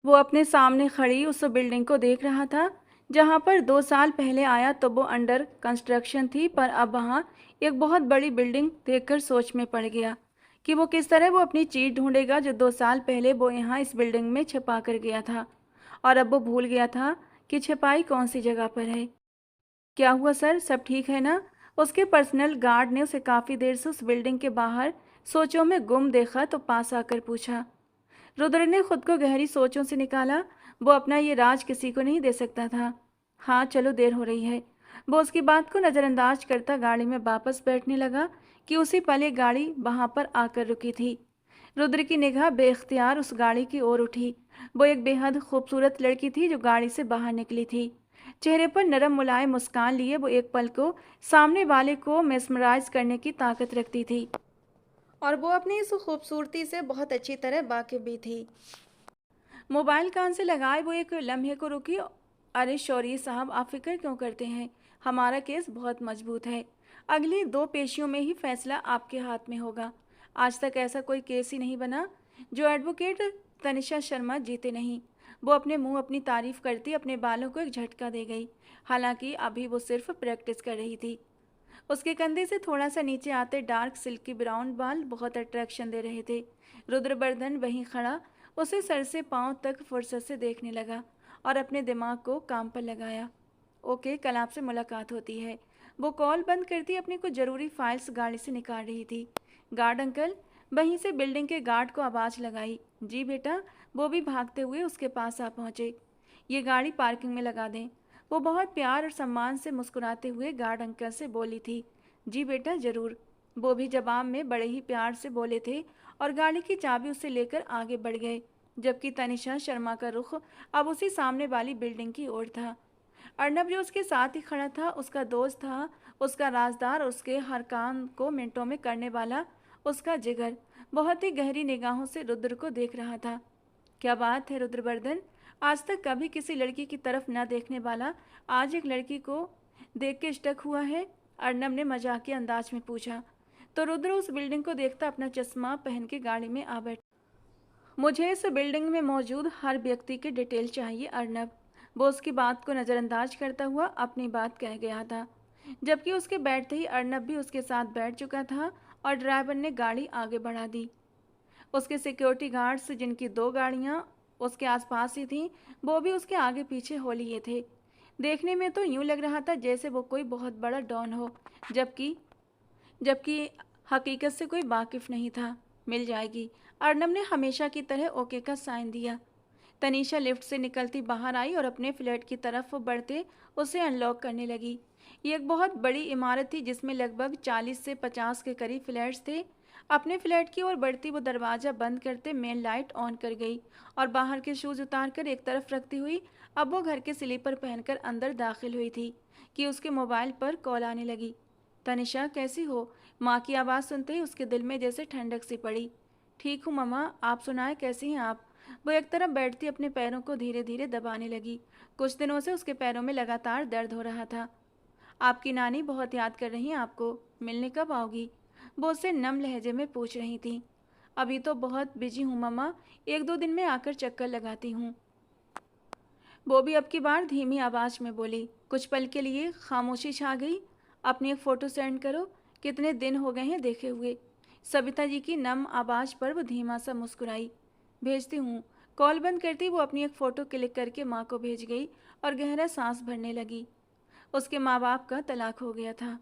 वो अपने सामने खड़ी उस बिल्डिंग को देख रहा था जहां पर 2 साल पहले आया तो वो अंडर कंस्ट्रक्शन थी, पर अब वहां एक बहुत बड़ी बिल्डिंग देखकर सोच में पड़ गया कि वो किस तरह वो अपनी चीज ढूंढेगा जो 2 साल पहले वो यहाँ इस बिल्डिंग में छिपा कर गया था। और अब वो भूल गया था कि छिपाई कौन सी जगह पर है। क्या हुआ सर, सब ठीक है ना? उसके पर्सनल गार्ड ने उसे काफी देर से उस बिल्डिंग के बाहर सोचों में गुम देखा तो पास आकर पूछा। रुद्र ने खुद को गहरी सोचों से निकाला। वो अपना ये राज किसी को नहीं दे सकता था। हाँ चलो, देर हो रही है। वो उसकी बात को नज़रअंदाज करता गाड़ी में वापस बैठने लगा कि उसी पल एक गाड़ी वहां पर आकर रुकी थी। रुद्र की निगाह बेख्तियार उस गाड़ी की ओर उठी। वो एक बेहद खूबसूरत लड़की थी जो गाड़ी से बाहर निकली थी। चेहरे पर नरम मुलायम मुस्कान लिए वो एक पल को सामने वाले को मेस्मराइज करने की ताकत रखती थी, और वो अपनी इस खूबसूरती से बहुत अच्छी तरह वाकिफ भी थी। मोबाइल कान से लगाए वो एक लम्हे को रुकी। अरे शौरी साहब, आप फिक्र क्यों करते हैं? हमारा केस बहुत मजबूत है। अगली 2 पेशियों में ही फैसला आपके हाथ में होगा। आज तक ऐसा कोई केस ही नहीं बना जो एडवोकेट तनिषा शर्मा जीते नहीं। वो अपने मुंह अपनी तारीफ करती अपने बालों को एक झटका दे गई। हालांकि अभी वो सिर्फ प्रैक्टिस कर रही थी। उसके कंधे से थोड़ा सा नीचे आते डार्क सिल्की ब्राउन बाल बहुत अट्रैक्शन दे रहे थे। रुद्रवर्धन वहीं खड़ा उसे सर से पांव तक फुर्सत से देखने लगा और अपने दिमाग को काम पर लगाया। ओके, कल आपसे मुलाकात होती है। वो कॉल बंद करती अपनी कुछ ज़रूरी फाइल्स गाड़ी से निकाल रही थी। गार्ड अंकल, वहीं से बिल्डिंग के गार्ड को आवाज़ लगाई। जी बेटा। वो भी भागते हुए उसके पास आ पहुँचे। ये गाड़ी पार्किंग में लगा दें। वो बहुत प्यार और सम्मान से मुस्कुराते हुए गार्ड अंकल से बोली थी। जी बेटा, ज़रूर। वो भी जवाब में बड़े ही प्यार से बोले थे और गाड़ी की चाबी उसे लेकर आगे बढ़ गए, जबकि तनिषा शर्मा का रुख अब उसी सामने वाली बिल्डिंग की ओर था। अर्नब जो उसके साथ ही खड़ा था, उसका दोस्त था, उसका राजदार और उसके हर काम को मिनटों में करने वाला उसका जिगर, बहुत ही गहरी निगाहों से रुद्र को देख रहा था। क्या बात है रुद्रवर्धन, आज तक कभी किसी लड़की की तरफ न देखने वाला आज एक लड़की को देख के स्टक हुआ है? अर्नब ने मजाकिया अंदाज में पूछा। तो रुद्र उस बिल्डिंग को देखता अपना चश्मा पहन के गाड़ी में आ बैठा। मुझे इस बिल्डिंग में मौजूद हर व्यक्ति की डिटेल चाहिए अर्नब। वो उसकी बात को नज़रअंदाज करता हुआ अपनी बात कह गया था, जबकि उसके बैठते ही अर्नब भी उसके साथ बैठ चुका था और ड्राइवर ने गाड़ी आगे बढ़ा दी। उसके सिक्योरिटी गार्ड्स, जिनकी 2 गाड़ियां उसके आसपास ही थीं, वो भी उसके आगे पीछे हो लिए थे। देखने में तो यूं लग रहा था जैसे वो कोई बहुत बड़ा डॉन हो, जबकि जबकि हकीकत से कोई वाकिफ नहीं था। मिल जाएगी। अर्नब ने हमेशा की तरह ओके का साइन दिया। तनीषा लिफ्ट से निकलती बाहर आई और अपने फ्लैट की तरफ बढ़ते उसे अनलॉक करने लगी। ये एक बहुत बड़ी इमारत थी जिसमें लगभग 40 से 50 के करीब फ्लैट्स थे। अपने फ्लैट की ओर बढ़ती वो दरवाज़ा बंद करते मेन लाइट ऑन कर गई और बाहर के शूज़ उतारकर एक तरफ रखती हुई अब वो घर के स्लीपर पहनकर अंदर दाखिल हुई थी कि उसके मोबाइल पर कॉल आने लगी। तनिषा, कैसी हो? माँ की आवाज़ सुनते ही उसके दिल में जैसे ठंडक सी पड़ी। ठीक हूँ मम्मा, आप सुनाएं, कैसी हैं आप? वो एक तरफ बैठती अपने पैरों को धीरे धीरे दबाने लगी। कुछ दिनों से उसके पैरों में लगातार दर्द हो रहा था। आपकी नानी बहुत याद कर रही हैं आपको। मिलने कब आओगी? वो उससे नम लहजे में पूछ रही थी। अभी तो बहुत बिजी हूँ मम्मा, 1-2 दिन में आकर चक्कर लगाती हूँ। वो भी अब की बार धीमी आवाज़ में बोली। कुछ पल के लिए खामोशी छा गई। अपनी एक फ़ोटो सेंड करो, कितने दिन हो गए हैं देखे हुए। सविता जी की नम आवाज़ पर वो धीमा सा मुस्कुराई। भेजती हूँ। कॉल बंद करती वो अपनी एक फ़ोटो क्लिक करके माँ को भेज गई और गहरा सांस भरने लगी। उसके माँ बाप का तलाक हो गया था।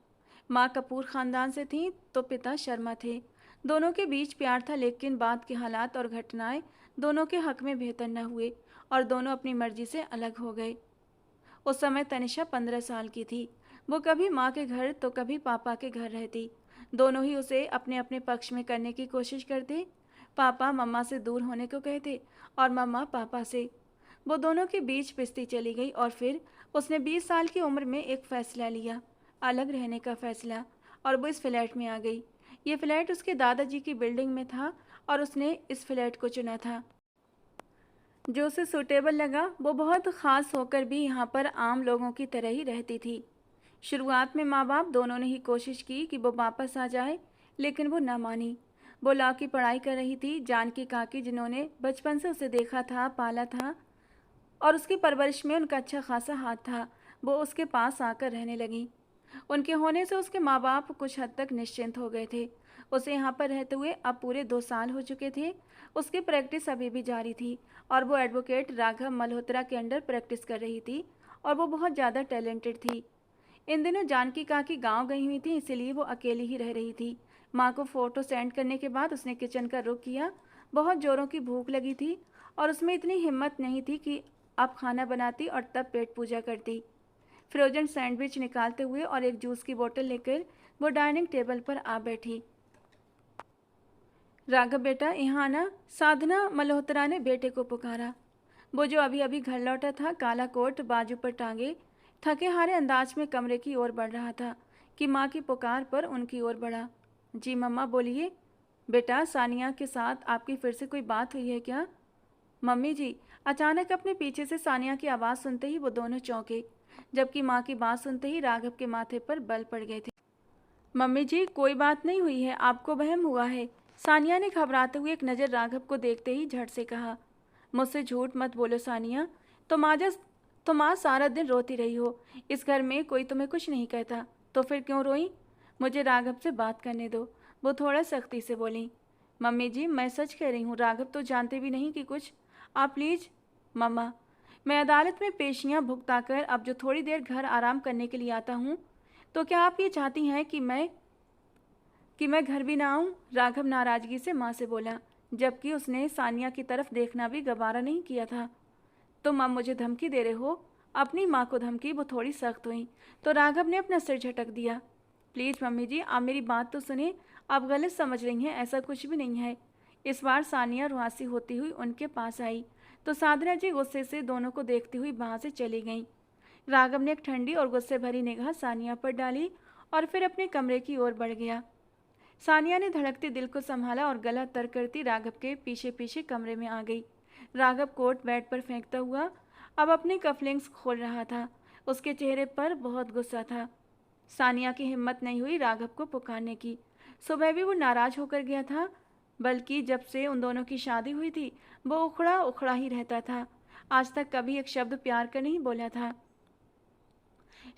माँ कपूर ख़ानदान से थी तो पिता शर्मा थे। दोनों के बीच प्यार था, लेकिन बाद के हालात और घटनाएं दोनों के हक में बेहतर न हुए और दोनों अपनी मर्जी से अलग हो गए। उस समय तनिषा 15 साल की थी। वो कभी माँ के घर तो कभी पापा के घर रहती। दोनों ही उसे अपने अपने पक्ष में करने की कोशिश करते। पापा मम्मा से दूर होने को कहते और मम्मा पापा से। वो दोनों के बीच पिसती चली गई और फिर उसने 20 साल की उम्र में एक फ़ैसला लिया, अलग रहने का फ़ैसला, और वो इस फ्लैट में आ गई। ये फ्लैट उसके दादाजी की बिल्डिंग में था और उसने इस फ्लैट को चुना था जो उसे सूटेबल लगा। वो बहुत ख़ास होकर भी यहाँ पर आम लोगों की तरह ही रहती थी। शुरुआत में माँ बाप दोनों ने ही कोशिश की कि वो वापस आ जाए, लेकिन वो न मानी। वो लॉ की पढ़ाई कर रही थी। जानकी काकी, जिन्होंने बचपन से उसे देखा था, पाला था और उसकी परवरिश में उनका अच्छा खासा हाथ था, वो उसके पास आकर रहने लगी। उनके होने से उसके माँ बाप कुछ हद तक निश्चिंत हो गए थे। उसे यहाँ पर रहते हुए अब पूरे 2 साल हो चुके थे। उसकी प्रैक्टिस अभी भी जारी थी और वो एडवोकेट राघव मल्होत्रा के अंडर प्रैक्टिस कर रही थी और वो बहुत ज़्यादा टैलेंटेड थी। इन दिनों जानकी काकी गांव गई हुई थी, इसीलिए वो अकेली ही रह रही थी। माँ को फ़ोटो सेंड करने के बाद उसने किचन का रुख किया। बहुत ज़ोरों की भूख लगी थी और उसमें इतनी हिम्मत नहीं थी कि अब खाना बनाती और तब पेट पूजा करती। फ्रोजन सैंडविच निकालते हुए और एक जूस की बोतल लेकर वो डाइनिंग टेबल पर आ बैठी। राघव बेटा, यहाँ आना, साधना मल्होत्रा ने बेटे को पुकारा। वो जो अभी अभी घर लौटा था, काला कोट बाजू पर टांगे, थके हारे अंदाज में कमरे की ओर बढ़ रहा था कि माँ की पुकार पर उनकी ओर बढ़ा। जी मम्मा, बोलिए। बेटा, सानिया के साथ आपकी फिर से कोई बात हुई है क्या? मम्मी जी। अचानक अपने पीछे से सानिया की आवाज़ सुनते ही वो दोनों चौंके, जबकि माँ की बात सुनते ही राघव के माथे पर बल पड़ गए थे। मम्मी जी, कोई बात नहीं हुई है, आपको वहम हुआ है। सानिया ने घबराते हुए एक नज़र राघव को देखते ही झट से कहा। मुझसे झूठ मत बोलो सानिया, तुम आज सारा दिन रोती रही हो। इस घर में कोई तुम्हें कुछ नहीं कहता, तो फिर क्यों रोई? मुझे राघव से बात करने दो, वो थोड़ा सख्ती से बोली। मम्मी जी, मैं सच कह रही हूँ, राघव तो जानते भी नहीं कि कुछ। आप प्लीज़। मम्मा, मैं अदालत में पेशियाँ भुगताकर अब जो थोड़ी देर घर आराम करने के लिए आता हूँ, तो क्या आप ये चाहती हैं कि मैं घर भी ना आऊँ? राघव नाराज़गी से माँ से बोला, जबकि उसने सानिया की तरफ देखना भी गवारा नहीं किया था। तुम अब मुझे धमकी दे रहे हो? अपनी माँ को धमकी? वो थोड़ी सख्त हुई तो राघव ने अपना सिर झटक दिया। प्लीज़ मम्मी जी, आप मेरी बात तो सुने। आप गलत समझ रही हैं, ऐसा कुछ भी नहीं है। इस बार सानिया रुआसी होती हुई उनके पास आई तो साधना जी गुस्से से दोनों को देखती हुई वहाँ से चली गईं। राघव ने एक ठंडी और गुस्से भरी निगाह सानिया पर डाली और फिर अपने कमरे की ओर बढ़ गया। सानिया ने धड़कते दिल को संभाला और गला तर करती राघव के पीछे पीछे कमरे में आ गई। राघव कोट बेड पर फेंकता हुआ अब अपनी कफलिंग्स खोल रहा था। उसके चेहरे पर बहुत गुस्सा था। सानिया की हिम्मत नहीं हुई राघव को पुकारने की। सुबह भी वो नाराज होकर गया था, बल्कि जब से उन दोनों की शादी हुई थी वो उखड़ा उखड़ा ही रहता था। आज तक कभी एक शब्द प्यार का नहीं बोला था।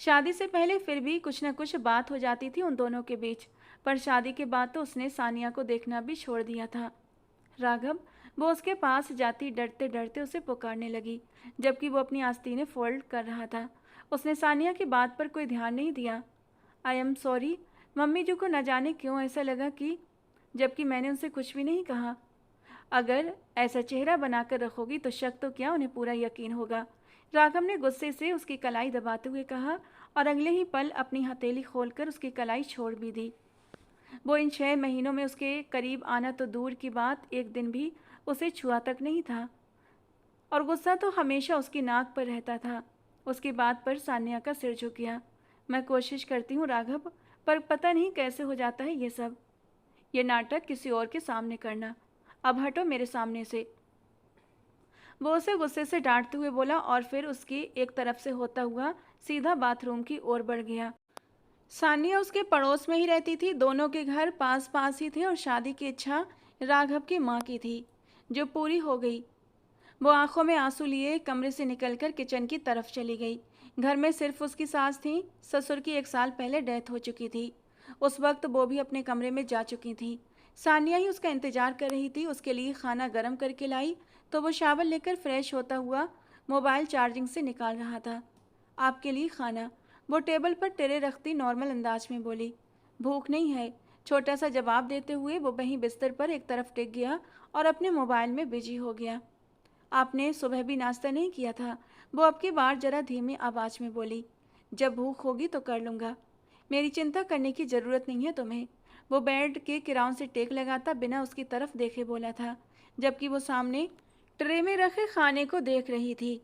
शादी से पहले फिर भी कुछ न कुछ बात हो जाती थी उन दोनों के बीच, पर शादी के बाद तो उसने सानिया को देखना भी छोड़ दिया था। राघव, वो उसके पास जाती डरते डरते उसे पुकारने लगी, जबकि वो अपनी आस्तीनें फोल्ड कर रहा था। उसने सानिया की बात पर कोई ध्यान नहीं दिया। I am sorry. मम्मी जी को न जाने क्यों ऐसा लगा कि जबकि मैंने उनसे कुछ भी नहीं कहा। अगर ऐसा चेहरा बनाकर रखोगी तो शक तो क्या, उन्हें पूरा यकीन होगा। राघव ने गुस्से से उसकी कलाई दबाते हुए कहा और अगले ही पल अपनी हथेली खोलकर उसकी कलाई छोड़ भी दी। वो इन 6 महीनों में उसके करीब आना तो दूर की बात, एक दिन भी उसे छुआ तक नहीं था और गुस्सा तो हमेशा उसकी नाक पर रहता था। उसकी बात पर सान्या का सिर झुक गया। मैं कोशिश करती हूँ राघव, पर पता नहीं कैसे हो जाता है ये सब। ये नाटक किसी और के सामने करना। अब हटो मेरे सामने से। वो उसे गुस्से से डांटते हुए बोला और फिर उसकी एक तरफ से होता हुआ सीधा बाथरूम की ओर बढ़ गया। सानिया उसके पड़ोस में ही रहती थी। दोनों के घर पास पास ही थे और शादी की इच्छा राघव की माँ की थी, जो पूरी हो गई। वो आंखों में आंसू लिए कमरे से निकलकर किचन की तरफ चली गई। घर में सिर्फ उसकी सास थी। ससुर की 1 साल पहले डेथ हो चुकी थी। उस वक्त वो भी अपने कमरे में जा चुकी थी। सानिया ही उसका इंतजार कर रही थी। उसके लिए खाना गर्म करके लाई तो वो शावर लेकर फ्रेश होता हुआ मोबाइल चार्जिंग से निकाल रहा था। आपके लिए खाना, वो टेबल पर ट्रे रखती नॉर्मल अंदाज में बोली। भूख नहीं है, छोटा सा जवाब देते हुए वो वहीं बिस्तर पर एक तरफ टिक गया और अपने मोबाइल में बिजी हो गया। आपने सुबह भी नाश्ता नहीं किया था, वो अब की बार जरा धीमी आवाज़ में बोली। जब भूख होगी तो कर लूँगा, मेरी चिंता करने की ज़रूरत नहीं है तुम्हें। वो बेड के किराउन से टेक लगाता बिना उसकी तरफ देखे बोला था, जबकि वो सामने ट्रे में रखे खाने को देख रही थी।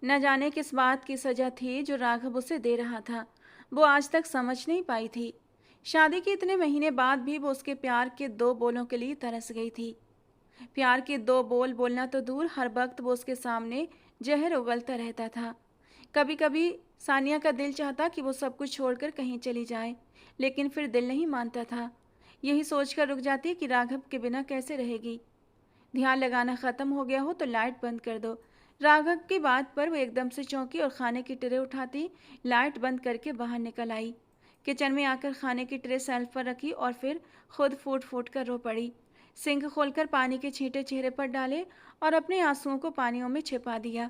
न जाने किस बात की सजा थी जो राघव उसे दे रहा था, वो आज तक समझ नहीं पाई थी। शादी के इतने महीने बाद भी वो उसके प्यार के 2 बोलों के लिए तरस गई थी। प्यार के 2 बोल बोलना तो दूर, हर वक्त वो उसके सामने जहर उगलता रहता था। कभी कभी सानिया का दिल चाहता कि वो सब कुछ छोड़कर कहीं चली जाए, लेकिन फिर दिल नहीं मानता था। यही सोचकर रुक जाती है कि राघव के बिना कैसे रहेगी। ध्यान लगाना खत्म हो गया हो तो लाइट बंद कर दो। राघव की बात पर वो एकदम से चौंकी और खाने की ट्रे उठाती लाइट बंद करके बाहर निकल आई। किचन में आकर खाने की ट्रे शेल्फ पर रखी और फिर खुद फूट फूट कर रो पड़ी। सिंक खोलकर पानी के छींटे चेहरे पर डाले और अपने आंसुओं को पानियों में छिपा दिया।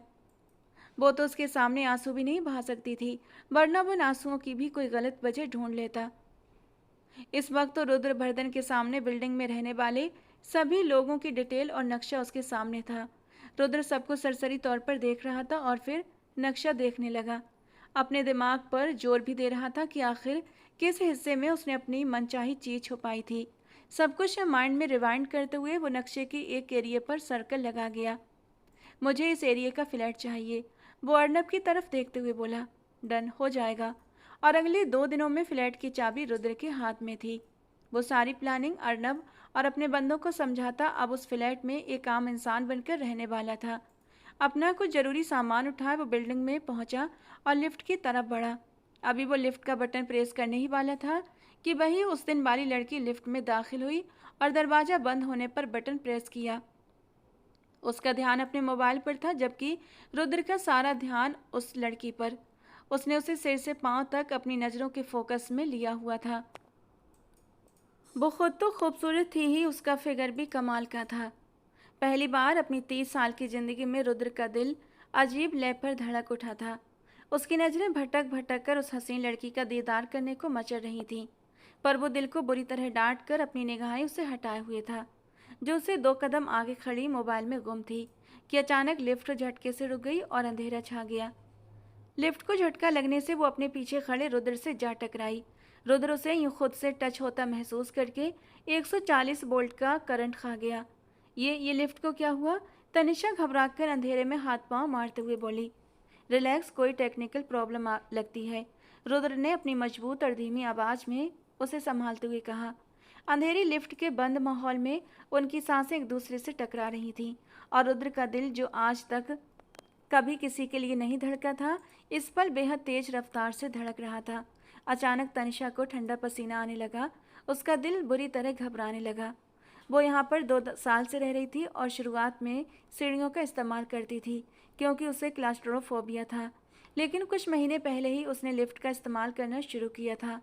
वो तो उसके सामने आंसू भी नहीं बहा सकती थी, वरना वो उन आंसुओं की भी कोई गलत वजह ढूंढ लेता। इस वक्त तो रुद्रभर्दन के सामने बिल्डिंग में रहने वाले सभी लोगों की डिटेल और नक्शा उसके सामने था। रुद्र सबको सरसरी तौर पर देख रहा था और फिर नक्शा देखने लगा। अपने दिमाग पर जोर भी दे रहा था कि आखिर किस हिस्से में उसने अपनी मनचाही चीज छुपाई थी। सब कुछ माइंड में रिवाइंड करते हुए वो नक्शे की एक एरिया पर सर्कल लगा गया। मुझे इस एरिया का फ्लैट चाहिए, वो अर्नब की तरफ देखते हुए बोला। डन हो जाएगा। और अगले 2 दिनों में फ्लैट की चाबी रुद्र के हाथ में थी। वो सारी प्लानिंग अर्नब और अपने बंदों को समझाता अब उस फ्लैट में एक आम इंसान बनकर रहने वाला था। अपना कुछ जरूरी सामान उठाए वो बिल्डिंग में पहुंचा और लिफ्ट की तरफ बढ़ा। अभी वो लिफ्ट का बटन प्रेस करने ही वाला था कि वही उस दिन वाली लड़की लिफ्ट में दाखिल हुई और दरवाजा बंद होने पर बटन प्रेस किया। उसका ध्यान अपने मोबाइल पर था, जबकि रुद्र का सारा ध्यान उस लड़की पर। उसने उसे सिर से पांव तक अपनी नज़रों के फोकस में लिया हुआ था। वो खुद तो खूबसूरत थी ही, उसका फिगर भी कमाल का था। पहली बार अपनी 30 साल की जिंदगी में रुद्र का दिल अजीब लय पर धड़क उठा था। उसकी नज़रें भटक भटक कर उस हसीन लड़की का दीदार करने को मचल रही थीं, पर वो दिल को बुरी तरह डांट कर अपनी निगाहें उससे हटाए हुए था, जो उसे 2 कदम आगे खड़ी मोबाइल में गुम थी कि अचानक लिफ्ट झटके से रुक गई और अंधेरा छा गया। लिफ्ट को झटका लगने से वो अपने पीछे खड़े रुद्र से जा टकराई। रुद्र उसे यूं खुद से टच होता महसूस करके 140 वोल्ट का करंट खा गया। ये लिफ्ट को क्या हुआ? तनिषा घबराकर अंधेरे में हाथ पांव मारते हुए बोली। रिलैक्स, कोई टेक्निकल प्रॉब्लम लगती है, रुद्र ने अपनी मजबूत और धीमी आवाज में उसे संभालते हुए कहा। अंधेरी लिफ्ट के बंद माहौल में उनकी सांसें एक दूसरे से टकरा रही थीं और रुद्र का दिल, जो आज तक कभी किसी के लिए नहीं धड़का था, इस पल बेहद तेज रफ्तार से धड़क रहा था। अचानक तनिषा को ठंडा पसीना आने लगा। उसका दिल बुरी तरह घबराने लगा। वो यहाँ पर 2 साल से रह रही थी और शुरुआत में सीढ़ियों का इस्तेमाल करती थी क्योंकि उसे क्लास्ट्रोफोबिया था। लेकिन कुछ महीने पहले ही उसने लिफ्ट का इस्तेमाल करना शुरू किया था,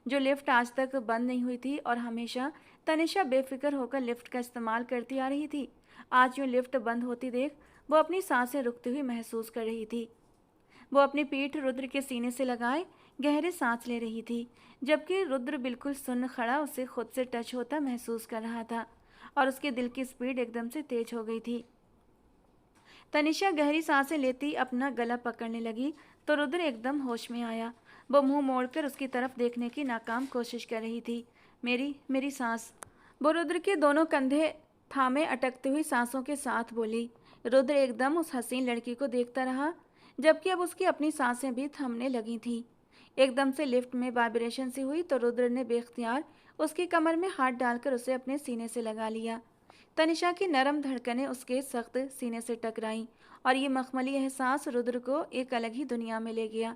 जो लिफ्ट आज तक बंद नहीं हुई थी और हमेशा तनिषा बेफिक्र होकर लिफ्ट का इस्तेमाल करती आ रही थी। आज यूँ लिफ्ट बंद होती देख वो अपनी सांसें रुकती हुई महसूस कर रही थी। वो अपनी पीठ रुद्र के सीने से लगाए गहरे सांस ले रही थी, जबकि रुद्र बिल्कुल सुन्न खड़ा उसे खुद से टच होता महसूस कर रहा था और उसके दिल की स्पीड एकदम से तेज हो गई थी। तनिषा गहरी सांसें लेती अपना गला पकड़ने लगी तो रुद्र एकदम होश में आया। वो मुंह मोड़कर उसकी तरफ देखने की नाकाम कोशिश कर रही थी। मेरी मेरी सांस, वो रुद्र के दोनों कंधे थामे अटकती हुई सांसों के साथ बोली। रुद्र एकदम उस हसीन लड़की को देखता रहा, जबकि अब उसकी अपनी सांसें भी थमने लगी थीं। एकदम से लिफ्ट में वाइब्रेशन सी हुई तो रुद्र ने बेख्तियार उसकी कमर में हाथ डालकर उसे अपने सीने से लगा लिया। तनिषा की नरम धड़कनें उसके सख्त सीने से टकराईं और ये मखमली एहसास रुद्र को एक अलग ही दुनिया में ले गया।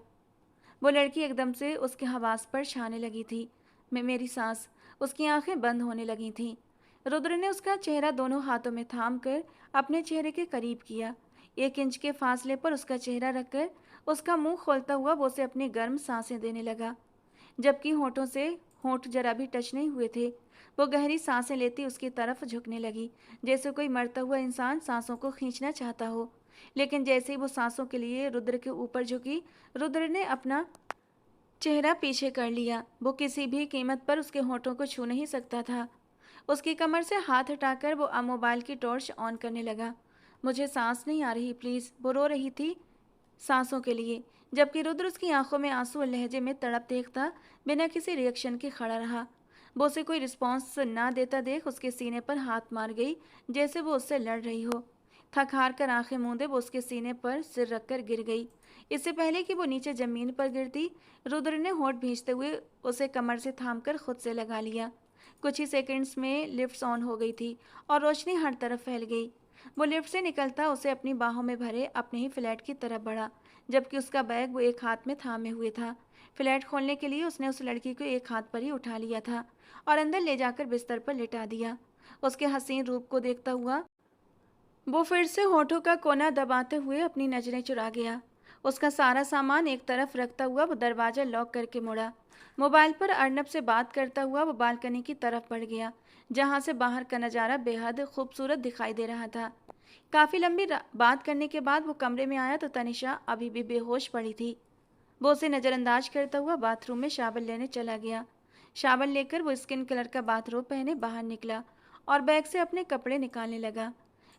वो लड़की एकदम से उसके हवास पर छाने लगी थी। मेरी सांस, उसकी आंखें बंद होने लगी थीं। रुद्र ने उसका चेहरा दोनों हाथों में थाम कर अपने चेहरे के करीब किया। 1 इंच के फासले पर उसका चेहरा रखकर उसका मुंह खोलता हुआ वो उसे अपनी गर्म सांसें देने लगा, जबकि होठों से होठ जरा भी टच नहीं हुए थे। वो गहरी सांसें लेती उसकी तरफ झुकने लगी, जैसे कोई मरता हुआ इंसान सांसों को खींचना चाहता हो। लेकिन जैसे ही वो सांसों के लिए रुद्र के ऊपर झुकी, रुद्र ने अपना चेहरा पीछे कर लिया। वो किसी भी कीमत पर उसके होठों को छू नहीं सकता था। उसकी कमर से हाथ हटाकर वो मोबाइल की टॉर्च ऑन करने लगा। मुझे सांस नहीं आ रही प्लीज़, वो रो रही थी सांसों के लिए, जबकि रुद्र उसकी आंखों में आंसू और लहजे में तड़प देखता बिना किसी रिएक्शन के खड़ा रहा। वो उसे कोई रिस्पॉन्स ना देता देख उसके सीने पर हाथ मार गई, जैसे वो उससे लड़ रही हो। थक हार कर आंखें मूंदे वो उसके सीने पर सिर रखकर गिर गई। इससे पहले कि वो नीचे जमीन पर गिरती, रुद्र ने होठ भींचते हुए उसे कमर से थामकर खुद से लगा लिया। कुछ ही सेकंड्स में लिफ्ट ऑन हो गई थी और रोशनी हर तरफ फैल गई। वो लिफ्ट से निकलता उसे अपनी बाहों में भरे अपने ही फ्लैट की तरफ बढ़ा, जबकि उसका बैग वो एक हाथ में थामे हुए था। फ्लैट खोलने के लिए उसने उस लड़की को एक हाथ पर ही उठा लिया था और अंदर ले जाकर बिस्तर पर लिटा दिया। उसके हसीन रूप को देखता हुआ वो फिर से होठों का कोना दबाते हुए अपनी नजरें चुरा गया। उसका सारा सामान एक तरफ रखता हुआ वो दरवाजा लॉक करके मुड़ा। मोबाइल पर अर्नब से बात करता हुआ वो बालकनी की तरफ बढ़ गया, जहां से बाहर का नज़ारा बेहद खूबसूरत दिखाई दे रहा था। काफ़ी लंबी बात करने के बाद वो कमरे में आया तो तनिषा अभी भी बेहोश पड़ी थी। वो उसे नज़रअंदाज करता हुआ बाथरूम में शावर लेने चला गया। शावर लेकर वो स्किन कलर का बाथरोब पहने बाहर निकला और बैग से अपने कपड़े निकालने लगा।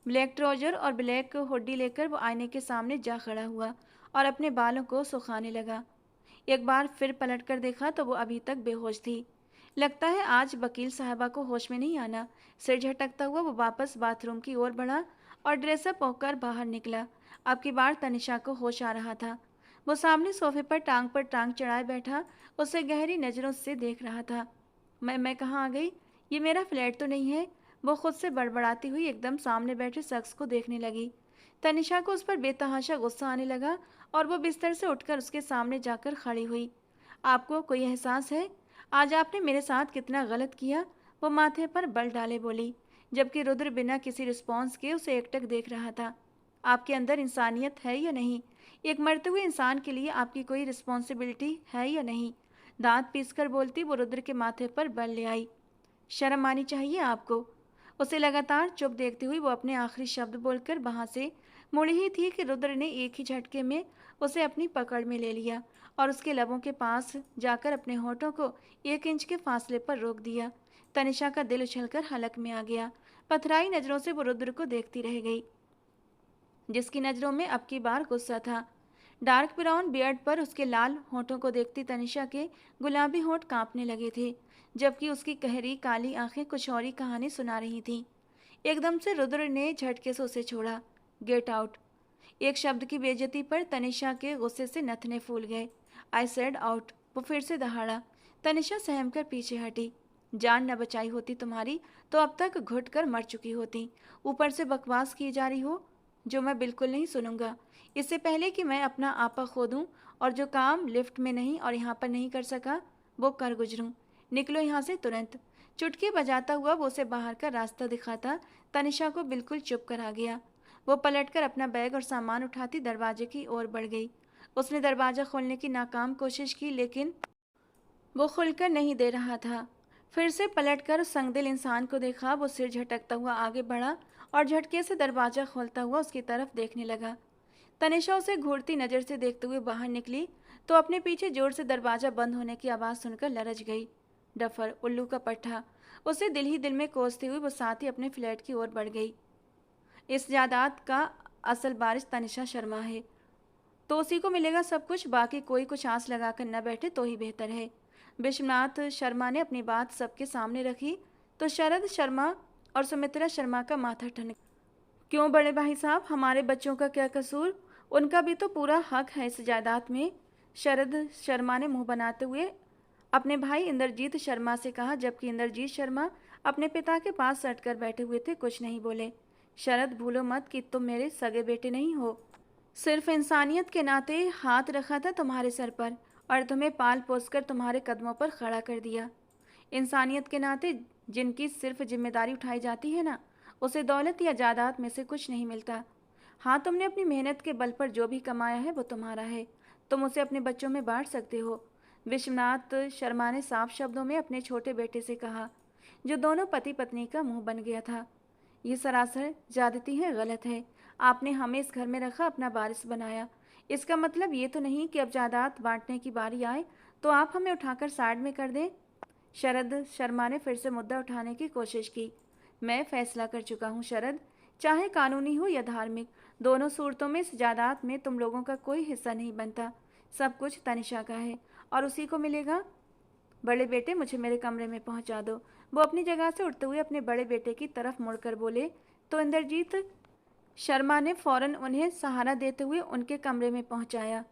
ब्लैक ट्राउजर और ब्लैक हुडी लेकर वो आईने के सामने जा खड़ा हुआ और अपने बालों को सुखाने लगा। एक बार फिर पलट कर देखा तो वो अभी तक बेहोश थी। लगता है आज वकील साहबा को होश में नहीं आना। सिर झटकता हुआ वो वापस बाथरूम की ओर बढ़ा और ड्रेसअप होकर बाहर निकला। अब की बार तनिषा को होश आ रहा था। वो सामने सोफे पर टांग चढ़ाए बैठा उसे गहरी नज़रों से देख रहा था। मैं कहाँ आ गई? ये मेरा फ्लैट तो नहीं है। वो खुद से बड़बड़ाती हुई एकदम सामने बैठे शख्स को देखने लगी। तनिषा को उस पर बेतहाशा गुस्सा आने लगा और वो बिस्तर से उठकर उसके सामने जाकर खड़ी हुई। आपको कोई एहसास है आज आपने मेरे साथ कितना गलत किया? वो माथे पर बल डाले बोली, जबकि रुद्र बिना किसी रिस्पॉन्स के उसे एकटक देख रहा था। आपके अंदर इंसानियत है या नहीं? एक मरते हुए इंसान के लिए आपकी कोई रिस्पॉन्सिबिलिटी है या नहीं? दांत पीसकर बोलती वो रुद्र के माथे पर बल ले आई। शर्म आनी चाहिए आपको। उसे लगातार चुप देखती हुई वो अपने आखिरी शब्द बोलकर वहां से मुड़ी ही थी कि रुद्र ने एक ही झटके में उसे अपनी पकड़ में ले लिया और उसके लबों के पास जाकर अपने होठों को 1 इंच के फासले पर रोक दिया। तनिषा का दिल उछलकर हलक में आ गया। पथराई नजरों से वो रुद्र को देखती रह गई, जिसकी नज़रों में अब की बार गुस्सा था। डार्क ब्राउन बियर्ड पर उसके लाल होठों को देखती तनिषा के गुलाबी होठ कांपने लगे थे, जबकि उसकी गहरी काली आंखें कुछ और ही कहानी सुना रही थीं। एकदम से रुद्र ने झटके से उसे छोड़ा। Get out. एक शब्द की बेइज्जती पर तनिषा के गुस्से से नथने फूल गए। I said out. वो फिर से दहाड़ा। तनिषा सहम कर पीछे हटी। जान न बचाई होती तुम्हारी तो अब तक घुट कर मर चुकी होती। ऊपर से बकवास की जा रही हो, जो मैं बिल्कुल नहीं सुनूंगा। इससे पहले कि मैं अपना आपा खो दूं और जो काम लिफ्ट में नहीं और यहाँ पर नहीं कर सका वो कर गुजरूं। निकलो यहाँ से तुरंत। चुटकी बजाता हुआ वो उसे बाहर का रास्ता दिखाता तनिषा को बिल्कुल चुप करा गया। वो पलटकर अपना बैग और सामान उठाती दरवाजे की ओर बढ़ गई। उसने दरवाज़ा खोलने की नाकाम कोशिश की, लेकिन वो खुलकर नहीं दे रहा था। फिर से पलटकर उस संगदिल इंसान को देखा। वो सिर झटकता हुआ आगे बढ़ा और झटके से दरवाज़ा खोलता हुआ उसकी तरफ देखने लगा। तनिषा उसे घूरती नज़र से देखते हुए बाहर निकली तो अपने पीछे जोर से दरवाज़ा बंद होने की आवाज़ सुनकर लरज गई। डफर, उल्लू का पट्टा। उसे दिल ही दिल में कोसते हुए वो साथ ही अपने फ्लैट की ओर बढ़ गई। इस जायदाद का असल वारिस तनिषा शर्मा है, तो उसी को मिलेगा सब कुछ। बाकी कोई कुछ आस लगाकर न बैठे तो ही बेहतर है। विश्वनाथ शर्मा ने अपनी बात सबके सामने रखी तो शरद शर्मा और सुमित्रा शर्मा का माथा ठनका। क्यों बड़े भाई साहब, हमारे बच्चों का क्या कसूर? उनका भी तो पूरा हक है इस जायदाद में। शरद शर्मा ने मुंह बनाते हुए अपने भाई इंद्रजीत शर्मा से कहा, जबकि इंद्रजीत शर्मा अपने पिता के पास सटकर बैठे हुए थे, कुछ नहीं बोले। शरद, भूलो मत कि तुम मेरे सगे बेटे नहीं हो। सिर्फ इंसानियत के नाते हाथ रखा था तुम्हारे सर पर और तुम्हें पाल पोस कर तुम्हारे कदमों पर खड़ा कर दिया। इंसानियत के नाते जिनकी सिर्फ जिम्मेदारी उठाई जाती है ना, उसे दौलत या जायदाद में से कुछ नहीं मिलता। हाँ, तुमने अपनी मेहनत के बल पर जो भी कमाया है वो तुम्हारा है। तुम उसे अपने बच्चों में बांट सकते हो। विश्वनाथ शर्मा ने साफ शब्दों में अपने छोटे बेटे से कहा, जो दोनों पति पत्नी का मुंह बन गया था। ये सरासर ज्यादती है, गलत है। आपने हमें इस घर में रखा, अपना वारिस बनाया। इसका मतलब ये तो नहीं कि अब जायदाद बांटने की बारी आए तो आप हमें उठाकर साइड में कर दें। शरद शर्मा ने फिर से मुद्दा उठाने की कोशिश की। मैं फैसला कर चुका हूँ शरद, चाहे कानूनी हो या धार्मिक, दोनों सूरतों में इस जायदाद में तुम लोगों का कोई हिस्सा नहीं बनता। सब कुछ तनिषा का है और उसी को मिलेगा। बड़े बेटे, मुझे मेरे कमरे में पहुंचा दो। वो अपनी जगह से उठते हुए अपने बड़े बेटे की तरफ मुड़कर बोले तो इंद्रजीत शर्मा ने फौरन उन्हें सहारा देते हुए उनके कमरे में पहुंचाया।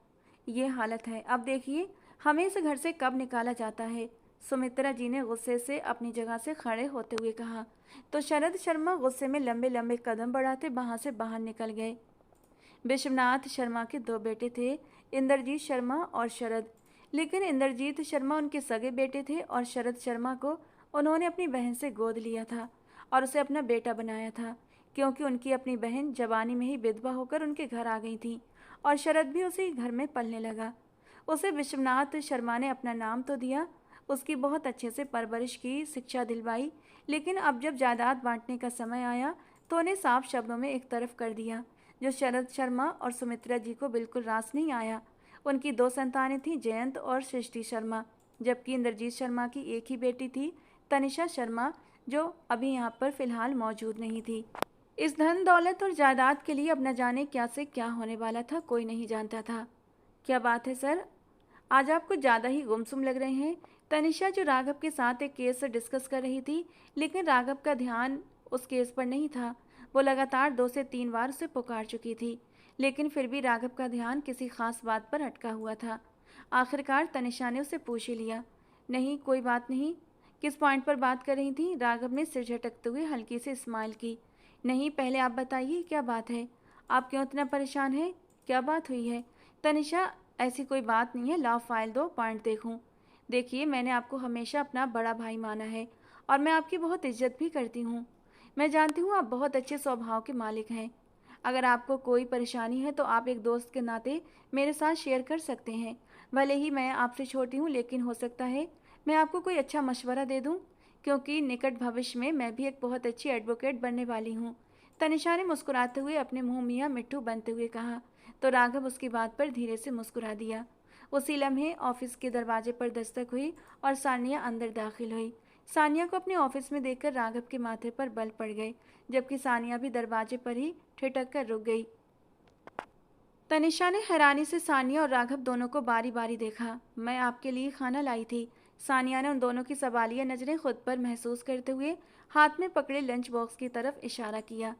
ये हालत है, अब देखिए हमें इस घर से कब निकाला जाता है। सुमित्रा जी ने गुस्से से अपनी जगह से खड़े होते हुए कहा तो शरद शर्मा गुस्से में लंबे लंबे कदम बढ़ाते वहां से बाहर निकल गए। विश्वनाथ शर्मा के दो बेटे थे, इंद्रजीत शर्मा और शरद। लेकिन इंद्रजीत शर्मा उनके सगे बेटे थे और शरद शर्मा को उन्होंने अपनी बहन से गोद लिया था और उसे अपना बेटा बनाया था, क्योंकि उनकी अपनी बहन जवानी में ही विधवा होकर उनके घर आ गई थी और शरद भी उसी घर में पलने लगा। उसे विश्वनाथ शर्मा ने अपना नाम तो दिया, उसकी बहुत अच्छे से परवरिश की, शिक्षा दिलवाई, लेकिन अब जब जायदाद बांटने का समय आया तो उन्हें साफ शब्दों में एक तरफ कर दिया, जो शरद शर्मा और सुमित्रा जी को बिल्कुल रास नहीं आया। उनकी दो संतानें थीं, जयंत और सृष्टि शर्मा, जबकि इंद्रजीत शर्मा की एक ही बेटी थी, तनिषा शर्मा, जो अभी यहाँ पर फिलहाल मौजूद नहीं थी। इस धन दौलत और जायदाद के लिए अब न जाने क्या से क्या होने वाला था, कोई नहीं जानता था। क्या बात है सर, आज आप कुछ ज़्यादा ही गुमसुम लग रहे हैं। तनिषा, जो राघव के साथ एक केस डिस्कस कर रही थी, लेकिन राघव का ध्यान उस केस पर नहीं था। वो लगातार 2 से 3 बार उसे पुकार चुकी थी, लेकिन फिर भी राघव का ध्यान किसी खास बात पर अटका हुआ था। आखिरकार तनिषा ने उसे पूछ ही लिया। नहीं, कोई बात नहीं। किस पॉइंट पर बात कर रही थी? राघव ने सिर झटकते हुए हल्की से स्माइल की। नहीं, पहले आप बताइए क्या बात है, आप क्यों इतना परेशान हैं, क्या बात हुई है? तनिषा, ऐसी कोई बात नहीं है, लाओ फाइल दो, पॉइंट देखूं। देखिए, मैंने आपको हमेशा अपना बड़ा भाई माना है और मैं आपकी बहुत इज्जत भी करती हूँ। मैं जानती हूँ आप बहुत अच्छे स्वभाव के मालिक हैं। अगर आपको कोई परेशानी है तो आप एक दोस्त के नाते मेरे साथ शेयर कर सकते हैं। भले ही मैं आपसे छोटी हूँ, लेकिन हो सकता है मैं आपको कोई अच्छा मशवरा दे दूँ, क्योंकि निकट भविष्य में मैं भी एक बहुत अच्छी एडवोकेट बनने वाली हूँ। तनिषा ने मुस्कुराते हुए अपने मुंह मियाँ मिट्ठू बनते हुए कहा, तो राघव उसकी बात पर धीरे से मुस्कुरा दिया। उसी लम्हे ऑफिस के दरवाजे पर दस्तक हुई और सानिया अंदर दाखिल हुई। सानिया को अपने ऑफिस में देखकर राघव के माथे पर बल पड़ गए, जबकि सानिया भी दरवाजे पर ही ठिठक कर रुक गई। तनिषा ने हैरानी से सानिया और राघव दोनों को बारी बारी देखा। मैं आपके लिए खाना लाई थी। सानिया ने उन दोनों की सवालिया नजरें खुद पर महसूस करते हुए हाथ में पकड़े लंच बॉक्स की तरफ इशारा किया।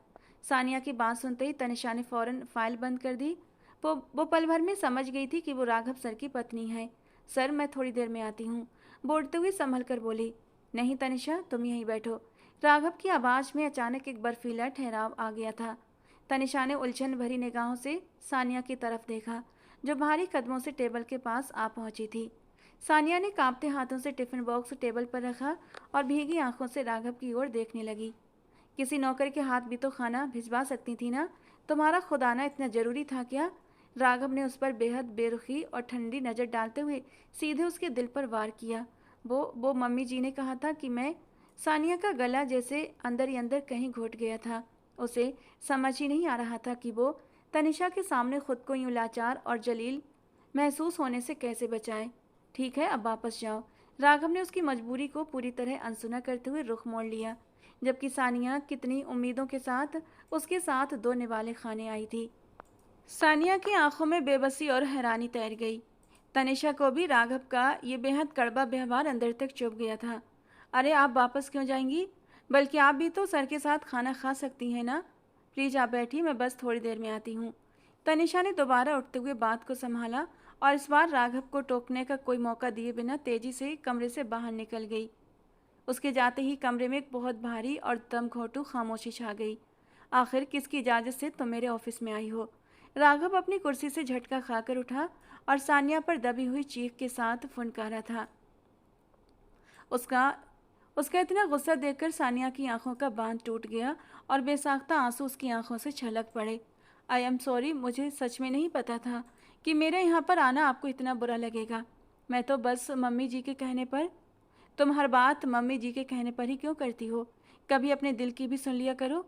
सानिया की बात सुनते ही तनिषा ने फौरन फाइल बंद कर दी। वो पल भर में समझ गई थी कि वो राघव सर की पत्नी है। सर, मैं थोड़ी देर में आती हूँ, बोलते हुए संभल कर बोली। नहीं तनिषा, तुम यहीं बैठो। राघव की आवाज़ में अचानक एक बर्फीला ठहराव आ गया था। तनिषा ने उलझन भरी निगाहों से सानिया की तरफ देखा, जो भारी कदमों से टेबल के पास आ पहुंची थी। सानिया ने कांपते हाथों से टिफिन बॉक्स टेबल पर रखा और भीगी आंखों से राघव की ओर देखने लगी। किसी नौकर के हाथ भी तो खाना भिजवा सकती थी ना, तुम्हारा खुद आना इतना जरूरी था क्या? राघव ने उस पर बेहद बेरुखी और ठंडी नज़र डालते हुए सीधे उसके दिल पर वार किया। वो मम्मी जी ने कहा था कि मैं। सानिया का गला जैसे अंदर ही अंदर कहीं घुट गया था। उसे समझ ही नहीं आ रहा था कि वो तनिषा के सामने खुद को यूं लाचार और जलील महसूस होने से कैसे बचाए। ठीक है, अब वापस जाओ। राघव ने उसकी मजबूरी को पूरी तरह अनसुना करते हुए रुख मोड़ लिया, जबकि सानिया कितनी उम्मीदों के साथ उसके साथ 2 निवाले खाने आई थी। सानिया की आंखों में बेबसी और हैरानी तैर गई। तनिषा को भी राघव का ये बेहद कड़वा व्यवहार अंदर तक चुभ गया था। अरे, आप वापस क्यों जाएंगी? बल्कि आप भी तो सर के साथ खाना खा सकती हैं ना। प्लीज़ आप बैठिए, मैं बस थोड़ी देर में आती हूँ। तनिषा ने दोबारा उठते हुए बात को संभाला और इस बार राघव को टोकने का कोई मौका दिए बिना तेजी से कमरे से बाहर निकल गई। उसके जाते ही कमरे में एक बहुत भारी और दमघोंटू खामोशी छा गई। आखिर किसकी इजाज़त से तुम मेरे ऑफिस में आई हो? राघव अपनी कुर्सी से झटका खाकर उठा और सानिया पर दबी हुई चीख के साथ फुनकारा था। उसका उसका इतना गुस्सा देखकर सानिया की आंखों का बांध टूट गया और बेसाख्ता आंसू उसकी आंखों से छलक पड़े। आई एम सॉरी, मुझे सच में नहीं पता था कि मेरे यहाँ पर आना आपको इतना बुरा लगेगा। मैं तो बस मम्मी जी के कहने पर। तुम हर बात मम्मी जी के कहने पर ही क्यों करती हो? कभी अपने दिल की भी सुन लिया करो।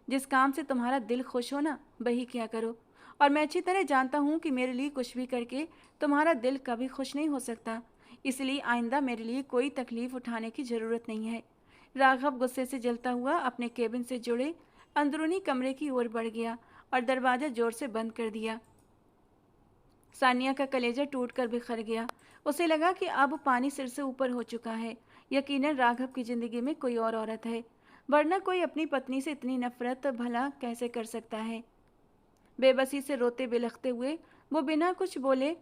जिस काम से तुम्हारा दिल खुश हो ना, वही किया करो। और मैं अच्छी तरह जानता हूँ कि मेरे लिए कुछ भी करके तुम्हारा दिल कभी खुश नहीं हो सकता, इसलिए आइंदा मेरे लिए कोई तकलीफ उठाने की ज़रूरत नहीं है। राघव गुस्से से जलता हुआ अपने केबिन से जुड़े अंदरूनी कमरे की ओर बढ़ गया और दरवाज़ा जोर से बंद कर दिया। सानिया का कलेजा टूटकर बिखर गया। उसे लगा कि अब पानी सिर से ऊपर हो चुका है। यकीनन राघव की जिंदगी में कोई और औरत है, वरना कोई अपनी पत्नी से इतनी नफरत भला कैसे कर सकता है। बेबसी से रोते बिलखते हुए वो बिना कुछ बोले,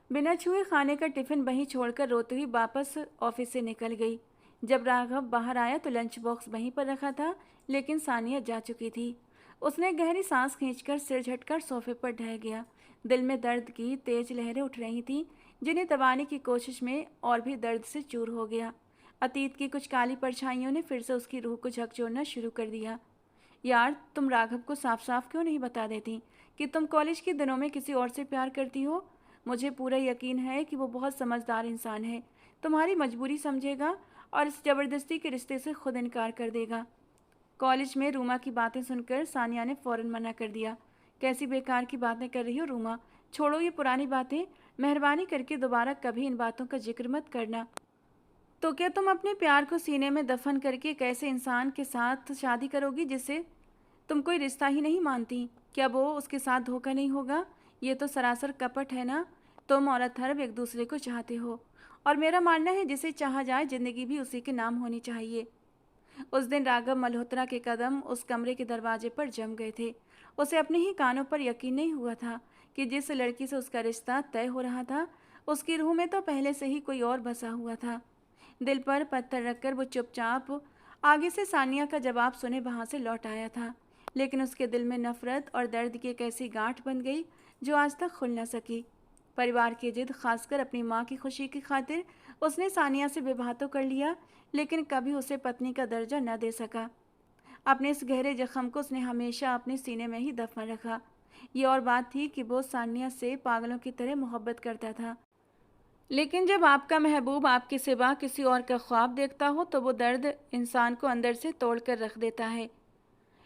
बिना छुए खाने का टिफिन वहीं छोड़कर रोते हुई वापस ऑफिस से निकल गई। जब राघव बाहर आया तो लंच बॉक्स वहीं पर रखा था, लेकिन सानिया जा चुकी थी। उसने गहरी सांस खींचकर सिर झटकर सोफे पर ढह गया। दिल में दर्द की तेज लहरें उठ रही थीं, जिन्हें दबाने की कोशिश में और भी दर्द से चूर हो गया। अतीत की कुछ काली परछाइयों ने फिर से उसकी रूह को झकझोरना शुरू कर दिया। यार, तुम राघव को साफ साफ क्यों नहीं बता देती कि तुम कॉलेज के दिनों में किसी और से प्यार करती हो? मुझे पूरा यकीन है कि वो बहुत समझदार इंसान है, तुम्हारी मजबूरी समझेगा और इस जबरदस्ती के रिश्ते से खुद इनकार कर देगा। कॉलेज में रूमा की बातें सुनकर सानिया ने फौरन मना कर दिया। कैसी बेकार की बातें कर रही हो रूमा, छोड़ो ये पुरानी बातें, मेहरबानी करके दोबारा कभी इन बातों का जिक्र मत करना। तो क्या तुम अपने प्यार को सीने में दफन करके एक ऐसे इंसान के साथ शादी करोगी जिससे तुम कोई रिश्ता ही नहीं मानती? क्या वो उसके साथ धोखा नहीं होगा? ये तो सरासर कपट है ना। तुम और अथर्व एक दूसरे को चाहते हो, और मेरा मानना है जिसे चाहा जाए जिंदगी भी उसी के नाम होनी चाहिए। उस दिन राघव मल्होत्रा के कदम उस कमरे के दरवाजे पर जम गए थे। उसे अपने ही कानों पर यकीन नहीं हुआ था कि जिस लड़की से उसका रिश्ता तय हो रहा था, उसकी रूह में तो पहले से ही कोई और बसा हुआ था। दिल पर पत्थर रखकर वो चुपचाप आगे से सानिया का जवाब सुने वहां से लौट आया था, लेकिन उसके दिल में नफरत और दर्द की एक ऐसी गांठ बन गई जो आज तक खुल न सकी। परिवार की जिद, खासकर अपनी माँ की खुशी की खातिर, उसने सानिया से विवाह तो कर लिया, लेकिन कभी उसे पत्नी का दर्जा न दे सका। अपने इस गहरे जख्म को उसने हमेशा अपने सीने में ही दफन रखा। ये और बात थी कि वो सानिया से पागलों की तरह मोहब्बत करता था, लेकिन जब आपका महबूब आपके सिवा किसी और का ख्वाब देखता हो तो वो दर्द इंसान को अंदर से तोड़ कर रख देता है।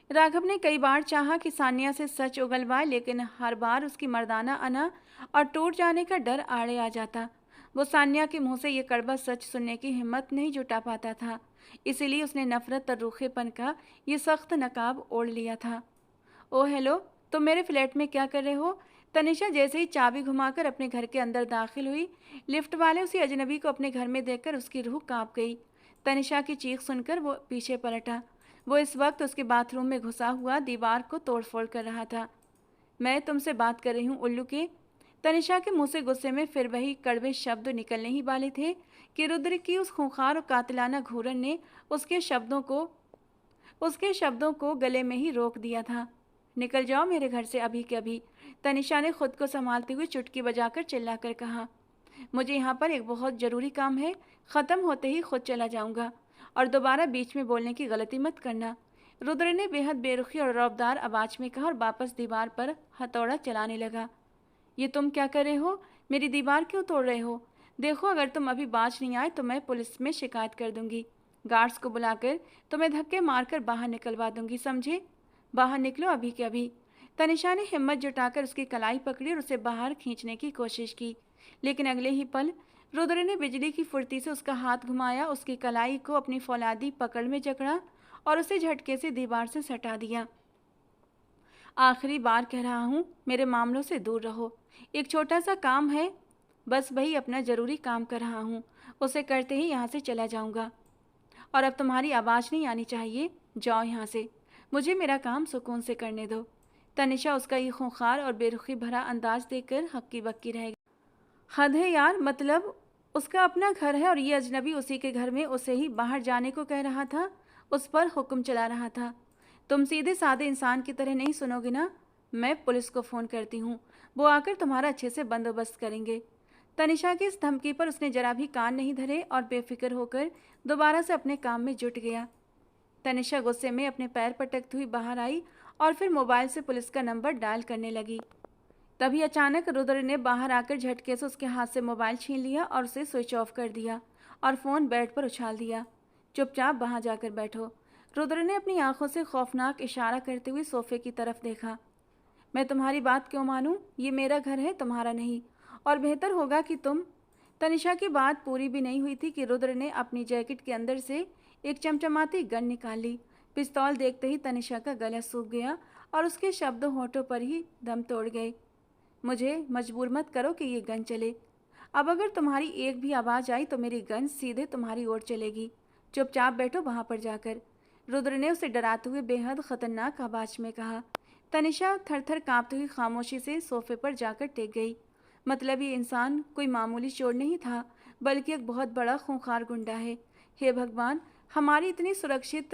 राघव ने कई बार चाहा कि सानिया से सच उगलवाए, लेकिन हर बार उसकी मर्दाना अना और टूट जाने का डर आड़े आ जाता। वो सानिया के मुंह से ये कड़वा सच सुनने की हिम्मत नहीं जुटा पाता था, इसीलिए उसने नफरत और रूखेपन का ये सख्त नकाब ओढ़ लिया था। ओ हेलो, तुम मेरे फ्लैट में क्या कर रहे हो? तनिषा जैसे ही चाबी घुमाकर अपने घर के अंदर दाखिल हुई, लिफ्ट वाले उसी अजनबी को अपने घर में देखकर उसकी रूह कांप गई। तनिषा की चीख सुनकर वो पीछे पलटा। वो इस वक्त उसके बाथरूम में घुसा हुआ दीवार को तोड़फोड़ कर रहा था। मैं तुमसे बात कर रही हूँ उल्लू के। तनिषा के मुंह से गुस्से में फिर वही कड़वे शब्द निकलने ही वाले थे कि रुद्र की उस खूंखार और कातिलाना घूरन ने उसके शब्दों को गले में ही रोक दिया था। निकल जाओ मेरे घर से अभी के अभी, तनिषा ने खुद को संभालते हुए चुटकी बजाकर चिल्लाकर कहा। मुझे यहाँ पर एक बहुत ज़रूरी काम है, ख़त्म होते ही खुद चला जाऊँगा, और दोबारा बीच में बोलने की गलती मत करना। रुद्र ने बेहद बेरुखी और रौबदार आवाज़ में कहा और वापस दीवार पर हथौड़ा चलाने लगा। ये तुम क्या कर रहे हो? मेरी दीवार क्यों तोड़ रहे हो? देखो, अगर तुम अभी बाज नहीं आए तो मैं पुलिस में शिकायत कर दूंगी। गार्ड्स को बुलाकर तुम्हें धक्के मारकर बाहर निकलवा दूंगी, समझे? बाहर निकलो अभी के अभी। तनिषा ने हिम्मत जुटाकर उसकी कलाई पकड़ी और उसे बाहर खींचने की कोशिश की, लेकिन अगले ही पल रुद्र ने बिजली की फुर्ती से उसका हाथ घुमाया, उसकी कलाई को अपनी फौलादी पकड़ में जकड़ा और उसे झटके से दीवार से सटा दिया। आखिरी बार कह रहा हूँ, मेरे मामलों से दूर रहो। एक छोटा सा काम है, बस वही अपना ज़रूरी काम कर रहा हूँ, उसे करते ही यहाँ से चला जाऊँगा। और अब तुम्हारी आवाज़ नहीं आनी चाहिए, जाओ यहाँ से। मुझे मेरा काम सुकून से करने दो। तनिषा उसका ये खूंखार और बेरुखी भरा अंदाज देखकर हक्की बक्की रह गई। हद है यार, मतलब उसका अपना घर है और ये अजनबी उसी के घर में उसे ही बाहर जाने को कह रहा था, उस पर हुक्म चला रहा था। तुम सीधे साधे इंसान की तरह नहीं सुनोगे ना? मैं पुलिस को फ़ोन करती हूँ, वो आकर तुम्हारा अच्छे से बंदोबस्त करेंगे। तनिषा की इस धमकी पर उसने जरा भी कान नहीं धरे और बेफिक्र होकर दोबारा से अपने काम में जुट गया। तनिषा गुस्से में अपने पैर पटकती हुई बाहर आई और फिर मोबाइल से पुलिस का नंबर डायल करने लगी। तभी अचानक रुद्र ने बाहर आकर झटके से उसके हाथ से मोबाइल छीन लिया और उसे स्विच ऑफ कर दिया और फ़ोन बेड पर उछाल दिया। चुपचाप वहाँ जाकर बैठो। रुद्र ने अपनी आंखों से खौफनाक इशारा करते हुए सोफे की तरफ देखा। मैं तुम्हारी बात क्यों मानूं? ये मेरा घर है, तुम्हारा नहीं, और बेहतर होगा कि तुम। तनिषा की बात पूरी भी नहीं हुई थी कि रुद्र ने अपनी जैकेट के अंदर से एक चमचमाती गन निकाल ली। पिस्तौल देखते ही तनिषा का गला सूख गया और उसके शब्द होठों पर ही दम तोड़ गए। मुझे मजबूर मत करो कि ये गन चले। अब अगर तुम्हारी एक भी आवाज़ आई तो मेरी गन सीधे तुम्हारी ओर चलेगी। चुपचाप बैठो वहाँ पर जाकर, रुद्र ने उसे डराते हुए बेहद खतरनाक आवाज़ में कहा। तनिषा थर-थर कांपती हुई खामोशी से सोफे पर जाकर टेक गई। मतलब ये इंसान कोई मामूली चोर नहीं था, बल्कि एक बहुत बड़ा खूंखार गुंडा है। हे भगवान, हमारी इतनी सुरक्षित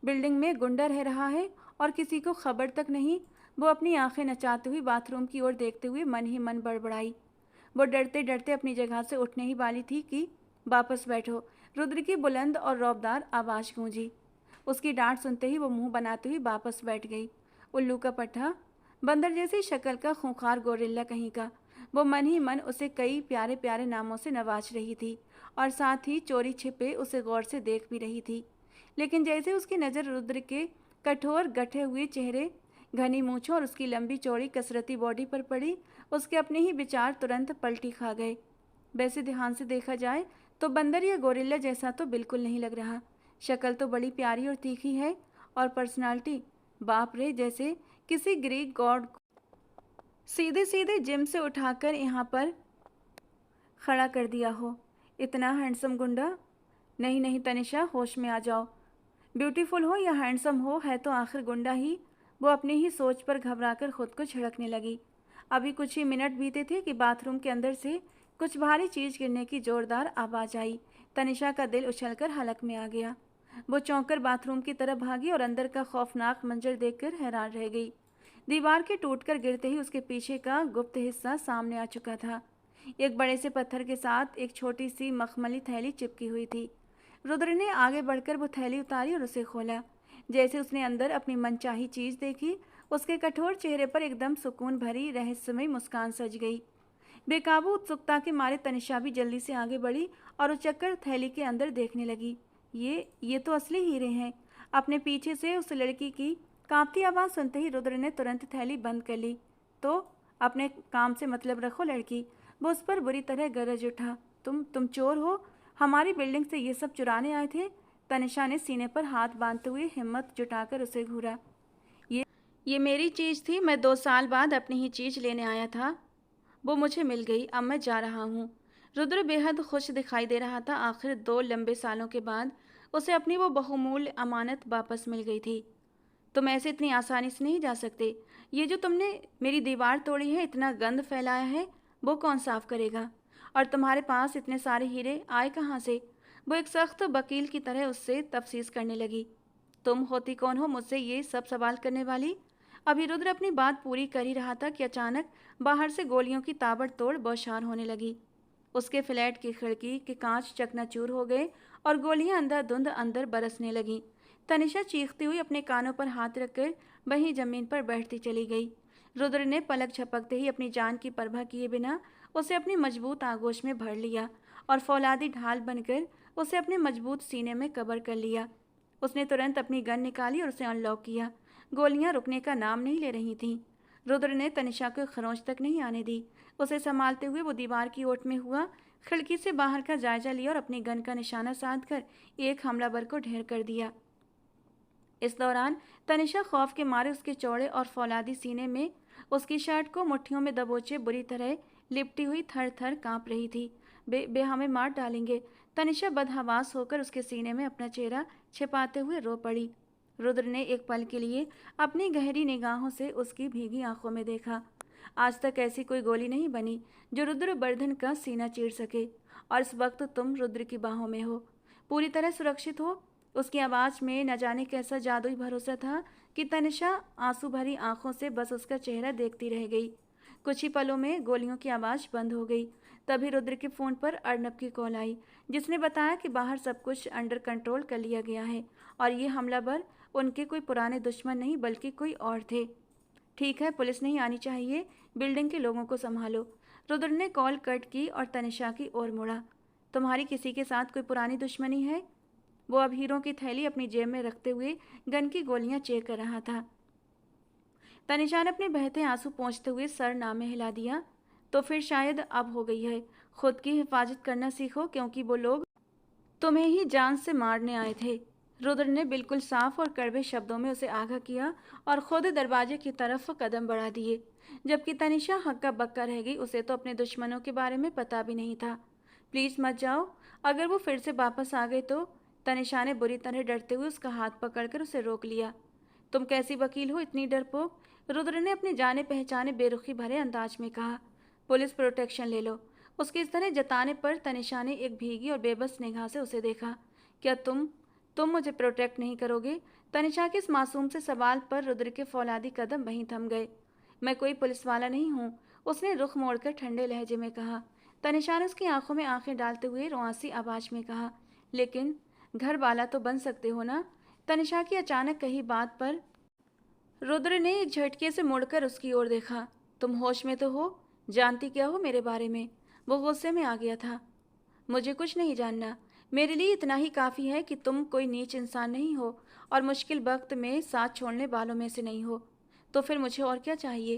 बिल्डिंग में गुंडा रह रहा है और किसी को खबर तक नहीं। वो अपनी आंखें नचाते हुए बाथरूम की ओर देखते हुए मन ही मन बड़बड़ाई। वो डरते डरते अपनी जगह से उठने ही वाली थी कि वापस बैठो, रुद्र की बुलंद और रौबदार आवाज़ गूंजी। उसकी डांट सुनते ही वो मुंह बनाते हुए वापस बैठ गई। उल्लू का पट्टा, बंदर जैसी शक्ल का खूंखार गोरिल्ला कहीं का। वो मन ही मन उसे कई प्यारे प्यारे नामों से नवाज रही थी और साथ ही चोरी छिपे उसे गौर से देख भी रही थी। लेकिन जैसे उसकी नज़र रुद्र के कठोर गठे हुए चेहरे, घनी मूंछों और उसकी लंबी चौड़ी कसरती बॉडी पर पड़ी, उसके अपने ही विचार तुरंत पलटी खा गए। वैसे ध्यान से देखा जाए तो बंदर या गोरिल्ला जैसा तो बिल्कुल नहीं लग रहा। शक्ल तो बड़ी प्यारी और तीखी है, और पर्सनालिटी, बाप रे, जैसे किसी ग्रीक गॉड सीधे सीधे जिम से उठाकर यहाँ पर खड़ा कर दिया हो। इतना हैंडसम गुंडा। नहीं नहीं तनिषा, होश में आ जाओ। ब्यूटीफुल हो या हैंडसम हो, है तो आखिर गुंडा ही। वो अपनी ही सोच पर घबराकर खुद को छिड़कने लगी। अभी कुछ ही मिनट बीते थे कि बाथरूम के अंदर से कुछ भारी चीज गिरने की जोरदार आवाज आई। तनिषा का दिल उछलकर हलक में आ गया। वो चौंककर बाथरूम की तरफ भागी और अंदर का खौफनाक मंजर देखकर हैरान रह गई। दीवार के टूटकर गिरते ही उसके पीछे का गुप्त हिस्सा सामने आ चुका था। एक बड़े से पत्थर के साथ एक छोटी सी मखमली थैली चिपकी हुई थी। रुद्र ने आगे बढ़कर वो थैली उतारी और उसे खोला। जैसे उसने अंदर अपनी मनचाही चीज देखी, उसके कठोर चेहरे पर एकदम सुकून भरी रहस्यमयी मुस्कान सज गई। बेकाबू उत्सुकता के मारे तनिषा भी जल्दी से आगे बढ़ी और उचक्कर थैली के अंदर देखने लगी। ये तो असली हीरे हैं। अपने पीछे से उस लड़की की कांपती आवाज़ सुनते ही रुद्र ने तुरंत थैली बंद कर ली। तो अपने काम से मतलब रखो लड़की। वो उस पर बुरी तरह गरज उठा। तुम चोर हो? हमारी बिल्डिंग से ये सब चुराने आए थे? तनिषा ने सीने पर हाथ बांधते हुए हिम्मत जुटाकर उसे घूरा। ये ये मेरी चीज़ थी। मैं 2 साल बाद अपनी ही चीज़ लेने आया था। वो मुझे मिल गई। अब मैं जा रहा हूँ। रुद्र बेहद खुश दिखाई दे रहा था। आखिर 2 लंबे सालों के बाद उसे अपनी वो बहुमूल्य अमानत वापस मिल गई थी। तुम ऐसे इतनी आसानी से नहीं जा सकते। ये जो तुमने मेरी दीवार तोड़ी है, इतना गंद फैलाया है, वो कौन साफ करेगा? और तुम्हारे पास इतने सारे हीरे आए कहाँ से? वो एक सख्त वकील की तरह उससे तफ्तीश करने लगी। तुम होती कौन हो मुझसे ये सब सवाल करने वाली? अभी रुद्र अपनी बात पूरी कर ही रहा था कि अचानक बाहर से गोलियों की ताबड़तोड़ बौछार होने लगी। उसके फ्लैट की खिड़की के कांच चकनाचूर हो गए और गोलियां अंधाधुंध अंदर बरसने लगीं। तनिषा चीखती हुई अपने कानों पर हाथ रखकर वहीं जमीन पर बैठती चली गई। रुद्र ने पलक झपकते ही अपनी जान की परवाह किए बिना उसे अपनी मजबूत आगोश में भर लिया और फौलादी ढाल बनकर उसे अपने मजबूत सीने में कवर कर लिया। उसने तुरंत अपनी गन निकाली और उसे अनलॉक किया। गोलियां रुकने का नाम नहीं ले रही थीं। रुद्र ने तनिषा को खरोंच तक नहीं आने दी। उसे संभालते हुए वो दीवार की ओट में हुआ, खिड़की से बाहर का जायजा लिया और अपनी गन का निशाना साध कर एक हमलावर को ढेर कर दिया। इस दौरान तनिषा खौफ के मारे उसके चौड़े और फौलादी सीने में उसकी शर्ट को मुट्ठियों में दबोचे बुरी तरह लिपटी हुई थर थर कांप रही थी। बे हमें मार डालेंगे। तनिषा बदहवास होकर उसके सीने में अपना चेहरा छिपाते हुए रो पड़ी। रुद्र ने एक पल के लिए अपनी गहरी निगाहों से उसकी भीगी आंखों में देखा। आज तक ऐसी कोई गोली नहीं बनी जो रुद्रवर्धन का सीना चीर सके, और इस वक्त तुम रुद्र की बाहों में हो, पूरी तरह सुरक्षित हो। उसकी आवाज़ में न जाने कैसा जादुई भरोसा था कि तनिषा आंसू भरी आंखों से बस उसका चेहरा देखती रह गई। कुछ ही पलों में गोलियों की आवाज़ बंद हो गई। तभी रुद्र के फ़ोन पर अर्नब की कॉल आई, जिसने बताया कि बाहर सब कुछ अंडर कंट्रोल कर लिया गया है और ये हमलावर उनके कोई पुराने दुश्मन नहीं बल्कि कोई और थे। ठीक है, पुलिस नहीं आनी चाहिए, बिल्डिंग के लोगों को संभालो। रुद्र ने कॉल कट की और तनिषा की ओर मुड़ा। तुम्हारी किसी के साथ कोई पुरानी दुश्मनी है? वो अब हीरों की थैली अपनी जेब में रखते हुए गन की गोलियां चेक कर रहा था। तनिषा ने अपने बहते आंसू पोंछते हुए सर नामे हिला दिया। तो फिर शायद अब हो गई है। खुद की हिफाजत करना सीखो, क्योंकि वो लोग तुम्हें ही जान से मारने आए थे। रुद्र ने बिल्कुल साफ और कड़वे शब्दों में उसे आगाह किया और खुद दरवाजे की तरफ कदम बढ़ा दिए। जबकि तनिषा हक्का बक्का रह गई। उसे तो अपने दुश्मनों के बारे में पता भी नहीं था। प्लीज़ मत जाओ, अगर वो फिर से वापस आ गए तो। तनिषा ने बुरी तरह डरते हुए उसका हाथ पकड़कर उसे रोक लिया। तुम कैसी वकील हो, इतनी डरपोक? रुद्र ने अपने जाने पहचाने बेरुखी भरे अंदाज में कहा। पुलिस प्रोटेक्शन ले लो। उसके इस तरह जताने पर तनिषा ने एक भीगी और बेबस निगाह से उसे देखा। क्या तुम मुझे प्रोटेक्ट नहीं करोगे? तनिषा के इस मासूम से सवाल पर रुद्र के फौलादी कदम वहीं थम गए। मैं कोई पुलिस वाला नहीं हूँ, उसने रुख मोड़कर ठंडे लहजे में कहा। तनिषा ने उसकी आंखों में आंखें डालते हुए रुआंसी आवाज में कहा, लेकिन घर वाला तो बन सकते हो ना। तनिषा की अचानक कही बात पर रुद्र ने एक झटके से मुड़कर उसकी ओर देखा। तुम होश में तो हो? जानती क्या हो मेरे बारे में? वो गुस्से में आ गया था। मुझे कुछ नहीं जानना। मेरे लिए इतना ही काफ़ी है कि तुम कोई नीच इंसान नहीं हो और मुश्किल वक्त में साथ छोड़ने वालों में से नहीं हो। तो फिर मुझे और क्या चाहिए?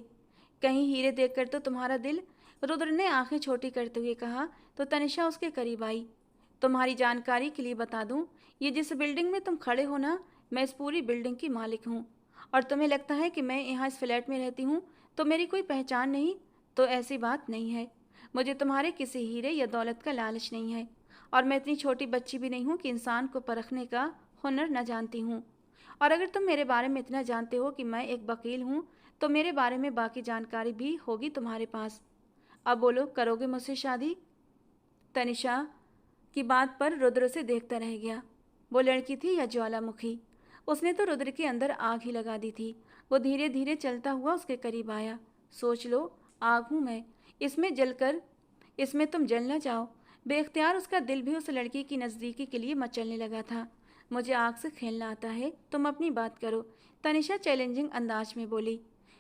कहीं हीरे देखकर तो तुम्हारा दिल, रुद्र ने आंखें छोटी करते हुए कहा। तो तनिषा उसके करीब आई। तुम्हारी जानकारी के लिए बता दूं, ये जिस बिल्डिंग में तुम खड़े हो ना, मैं इस पूरी बिल्डिंग की मालिक हूँ। और तुम्हें लगता है कि मैं यहाँ इस फ्लैट में रहती हूँ तो मेरी कोई पहचान नहीं? तो ऐसी बात नहीं है। मुझे तुम्हारे किसी हीरे या दौलत का लालच नहीं है। और मैं इतनी छोटी बच्ची भी नहीं हूँ कि इंसान को परखने का हुनर न जानती हूँ। और अगर तुम मेरे बारे में इतना जानते हो कि मैं एक वकील हूँ, तो मेरे बारे में बाकी जानकारी भी होगी तुम्हारे पास। अब बोलो, करोगे मुझसे शादी? तनिषा की बात पर रुद्र से देखता रह गया। वो लड़की थी या ज्वालामुखी? उसने तो रुद्र के अंदर आग ही लगा दी थी। वो धीरे धीरे चलता हुआ उसके करीब आया। सोच लो, आग हूं मैं, इसमें जलकर इसमें तुम जल न जाओ। बेख्तियार उसका दिल भी उस लड़की की नज़दीकी के लिए मचलने लगा था। मुझे आग से खेलना आता है, तुम अपनी बात करो, तनिषा चैलेंजिंग अंदाज में बोली।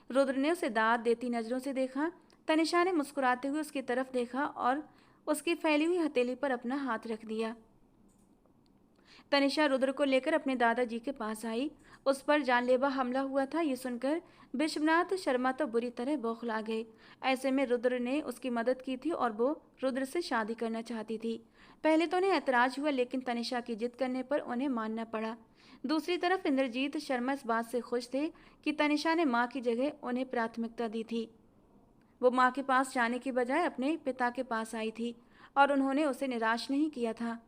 रुद्र ने उसे दाद देती नज़रों से देखा। तनिषा ने मुस्कुराते हुए उसकी तरफ देखा और उसकी फैली हुई हथेली पर अपना हाथ रख दिया। तनिषा रुद्र को लेकर अपने दादाजी के पास आई। उस पर जानलेवा हमला हुआ था ये सुनकर विश्वनाथ शर्मा तो बुरी तरह बौखला गए। ऐसे में रुद्र ने उसकी मदद की थी और वो रुद्र से शादी करना चाहती थी। पहले तो उन्हें ऐतराज हुआ, लेकिन तनिषा की जिद करने पर उन्हें मानना पड़ा। दूसरी तरफ इंद्रजीत शर्मा इस बात से खुश थे कि तनिषा ने माँ की जगह उन्हें प्राथमिकता दी थी। वो माँ के पास जाने की बजाय अपने पिता के पास आई थी और उन्होंने उसे निराश नहीं किया था।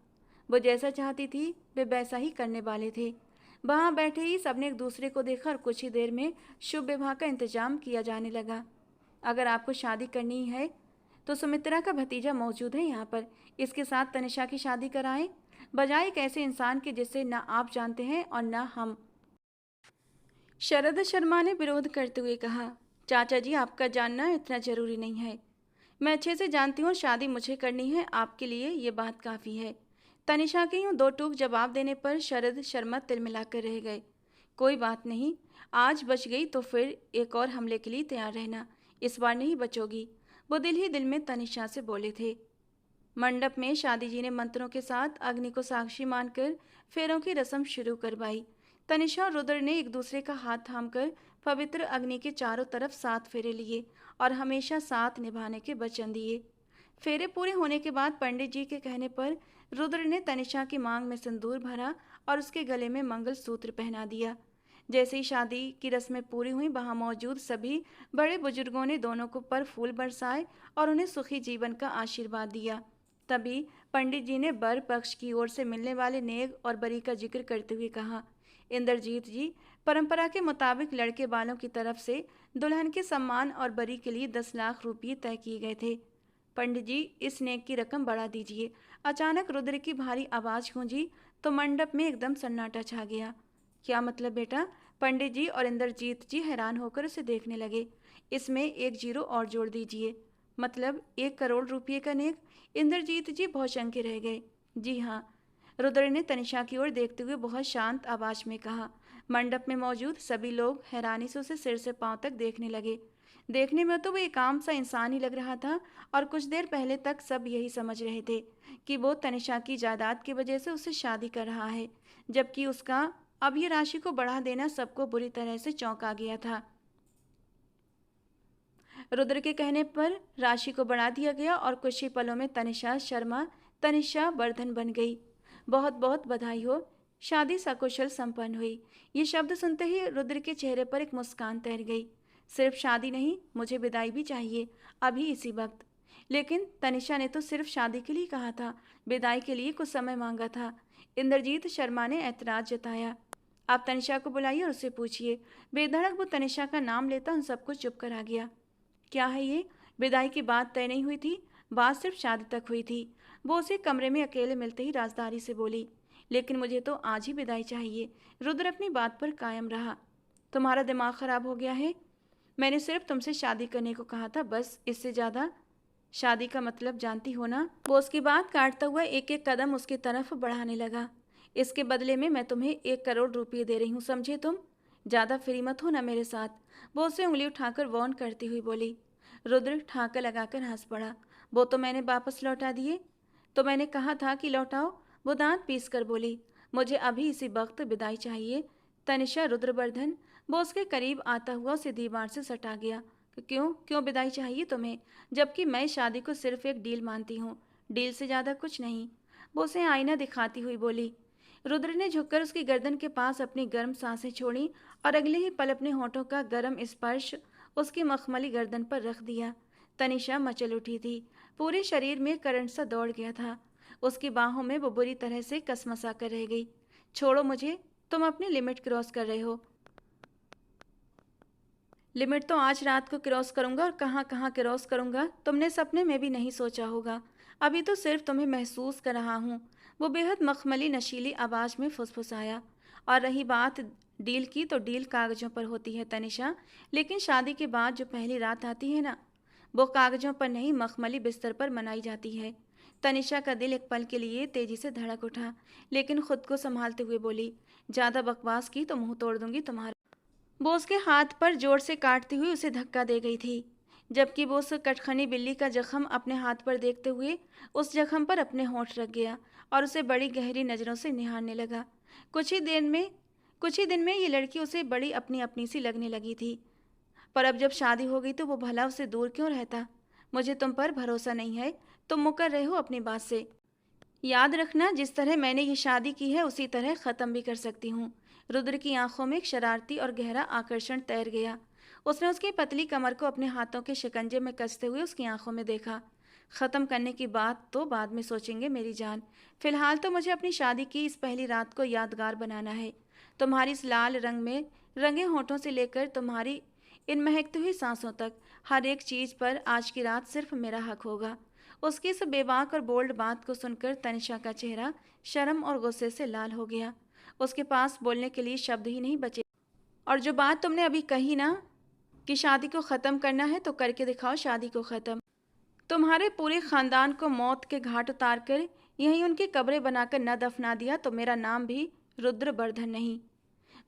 वो जैसा चाहती थी वे वैसा ही करने वाले थे। वहां बैठे ही सबने एक दूसरे को देखा और कुछ ही देर में शुभ विवाह का इंतजाम किया जाने लगा। अगर आपको शादी करनी है तो सुमित्रा का भतीजा मौजूद है यहाँ पर, इसके साथ तनिषा की शादी कराएं, बजाय एक ऐसे इंसान के जिसे ना आप जानते हैं और ना हम। शरद शर्मा ने विरोध करते हुए कहा, चाचा जी, आपका जानना इतना जरूरी नहीं है। मैं अच्छे से जानती हूँ शादी मुझे करनी है, आपके लिए ये बात काफ़ी है। तनिषा के यूँ दो टूक जवाब देने पर शरद शर्मा तिलमिलाकर रह गए। कोई बात नहीं, आज बच गई तो फिर एक और हमले के लिए तैयार रहना, इस बार नहीं बचोगी, वो दिल ही दिल में तनिषा से बोले थे। मंडप में शादी जी ने मंत्रों के साथ अग्नि को साक्षी मानकर फेरों की रस्म शुरू करवाई। तनिषा और रुद्र ने एक दूसरे का हाथ थामकर पवित्र अग्नि के चारों तरफ 7 फेरे लिए और हमेशा साथ निभाने के वचन दिए। फेरे पूरे होने के बाद पंडित जी के कहने पर रुद्र ने तनिषा की मांग में सिंदूर भरा और उसके गले में मंगलसूत्र पहना दिया। जैसे ही शादी की रस्में पूरी हुई, वहां मौजूद सभी बड़े बुजुर्गों ने दोनों को पर फूल बरसाए और उन्हें सुखी जीवन का आशीर्वाद दिया। तभी पंडित जी ने बर पक्ष की ओर से मिलने वाले नेग और बरी का जिक्र करते हुए कहा, इंद्रजीत जी, परंपरा के मुताबिक लड़के वालों की तरफ से दुल्हन के सम्मान और बरी के लिए 10 लाख रुपये तय किए गए थे। पंडित जी, इस नेक की रकम बढ़ा दीजिए। अचानक रुद्र की भारी आवाज गूंजी तो मंडप में एकदम सन्नाटा छा गया। क्या मतलब बेटा? पंडित जी और इंद्रजीत जी हैरान होकर उसे देखने लगे। इसमें एक जीरो और जोड़ दीजिए। मतलब 1 करोड़ रुपये का नेक? इंद्रजीत जी भौचक्के रह गए। जी हाँ, रुद्र ने तनिषा की ओर देखते हुए बहुत शांत आवाज में कहा। मंडप में मौजूद सभी लोग हैरानी से उसे सिर से पांव तक देखने लगे। देखने में तो वो एक आम सा इंसान ही लग रहा था और कुछ देर पहले तक सब यही समझ रहे थे कि वो तनिषा की जायदाद की वजह से उससे शादी कर रहा है, जबकि उसका अब ये राशि को बढ़ा देना सबको बुरी तरह से चौंका गया था। रुद्र के कहने पर राशि को बढ़ा दिया गया और कुछ ही पलों में तनिषा शर्मा तनिषा वर्धन बन गई। बहुत बहुत बधाई हो, शादी सकुशल संपन्न हुई। ये शब्द सुनते ही रुद्र के चेहरे पर एक मुस्कान तैर गई। सिर्फ शादी नहीं, मुझे विदाई भी चाहिए, अभी इसी वक्त। लेकिन तनिषा ने तो सिर्फ शादी के लिए कहा था, विदाई के लिए कुछ समय मांगा था। इंद्रजीत शर्मा ने ऐतराज जताया। आप तनिषा को बुलाइए और उससे पूछिए। बेधड़क वो तनिषा का नाम लेता उन सबको चुप करा गया। क्या है ये? विदाई की बात तय नहीं हुई थी, बात सिर्फ शादी तक हुई थी। वो उसे कमरे में अकेले मिलते ही राजदारी से बोली, लेकिन मुझे तो आज ही विदाई चाहिए। रुद्र अपनी बात पर कायम रहा। तुम्हारा दिमाग खराब हो गया है? मैंने सिर्फ तुमसे शादी करने को कहा था, बस, इससे ज़्यादा। शादी का मतलब जानती हो ना? वो उसकी बात काटता हुआ एक एक कदम उसकी तरफ बढ़ाने लगा। इसके बदले में मैं तुम्हें 1 करोड़ रुपये दे रही हूँ, समझे तुम? ज़्यादा फ्री मत हो ना मेरे साथ। वो उसे उंगली उठाकर वार्न करती हुई बोली। रुद्र ठाकर लगाकर हंस पड़ा। वो तो मैंने वापस लौटा दिए। तो मैंने कहा था कि लौटाओ। वो दांत पीस कर बोली। मुझे अभी इसी वक्त विदाई चाहिए। तनिषा, रुद्रवर्धन। वो उसके करीब आता हुआ उसे दीवार से सटा गया। क्यों क्यों विदाई चाहिए तुम्हें? जबकि मैं शादी को सिर्फ एक डील मानती हूँ, डील से ज़्यादा कुछ नहीं। वो उसे आईना दिखाती हुई बोली। रुद्र ने झुककर उसकी गर्दन के पास अपनी गर्म सांसें छोड़ी और अगले ही पल अपने होठों का गर्म स्पर्श उसकी मखमली गर्दन पर रख दिया। तनिषा मचल उठी थी। पूरे शरीर में करंट सा दौड़ गया था। उसकी बाहों में वो बुरी तरह से कसमसा कर रह गई। छोड़ो मुझे, तुम अपनी लिमिट क्रॉस कर रहे हो। लिमिट तो आज रात को क्रॉस करूंगा, और कहाँ कहाँ क्रॉस करूंगा तुमने सपने में भी नहीं सोचा होगा। अभी तो सिर्फ तुम्हें महसूस कर रहा हूँ। वो बेहद मखमली नशीली आवाज़ में फुसफुसाया। और रही बात डील की, तो डील कागजों पर होती है तनिषा, लेकिन शादी के बाद जो पहली रात आती है ना, वो कागजों पर नहीं, मखमली बिस्तर पर मनाई जाती है। तनिषा का दिल एक पल के लिए तेजी से धड़क उठा, लेकिन खुद को संभालते हुए बोली, ज़्यादा बकवास की तो मुंह तोड़ दूंगी तुम्हारा। वो उसके हाथ पर जोर से काटती हुई उसे धक्का दे गई थी, जबकि वो उस कटखनी बिल्ली का जख्म अपने हाथ पर देखते हुए उस जख्म पर अपने होंठ रख गया और उसे बड़ी गहरी नज़रों से निहारने लगा। कुछ ही दिन में कुछ ही दिन में ये लड़की उसे बड़ी अपनी अपनी सी लगने लगी थी। पर अब जब शादी हो गई तो वो भला उसे दूर क्यों रहता? मुझे तुम पर भरोसा नहीं है। तुम मुकर रहे हो अपनी बात से। याद रखना, जिस तरह मैंने ये शादी की है उसी तरह ख़त्म भी कर सकती हूँ। रुद्र की आंखों में एक शरारती और गहरा आकर्षण तैर गया। उसने उसकी पतली कमर को अपने हाथों के शिकंजे में कसते हुए उसकी आंखों में देखा। ख़त्म करने की बात तो बाद में सोचेंगे मेरी जान। फिलहाल तो मुझे अपनी शादी की इस पहली रात को यादगार बनाना है। तुम्हारी इस लाल रंग में रंगे होठों से लेकर तुम्हारी इन महकती हुई सांसों तक, हर एक चीज़ पर आज की रात सिर्फ मेरा हक होगा। उसकी इस बेबाक और बोल्ड बात को सुनकर तनिषा का चेहरा शर्म और गुस्से से लाल हो गया। उसके पास बोलने के लिए शब्द ही नहीं बचे। और जो बात तुमने अभी कही ना, कि शादी को ख़त्म करना है, तो करके दिखाओ शादी को ख़त्म। तुम्हारे पूरे ख़ानदान को मौत के घाट उतार कर यहीं उनकी कब्रें बनाकर न दफना दिया तो मेरा नाम भी रुद्रवर्धन नहीं।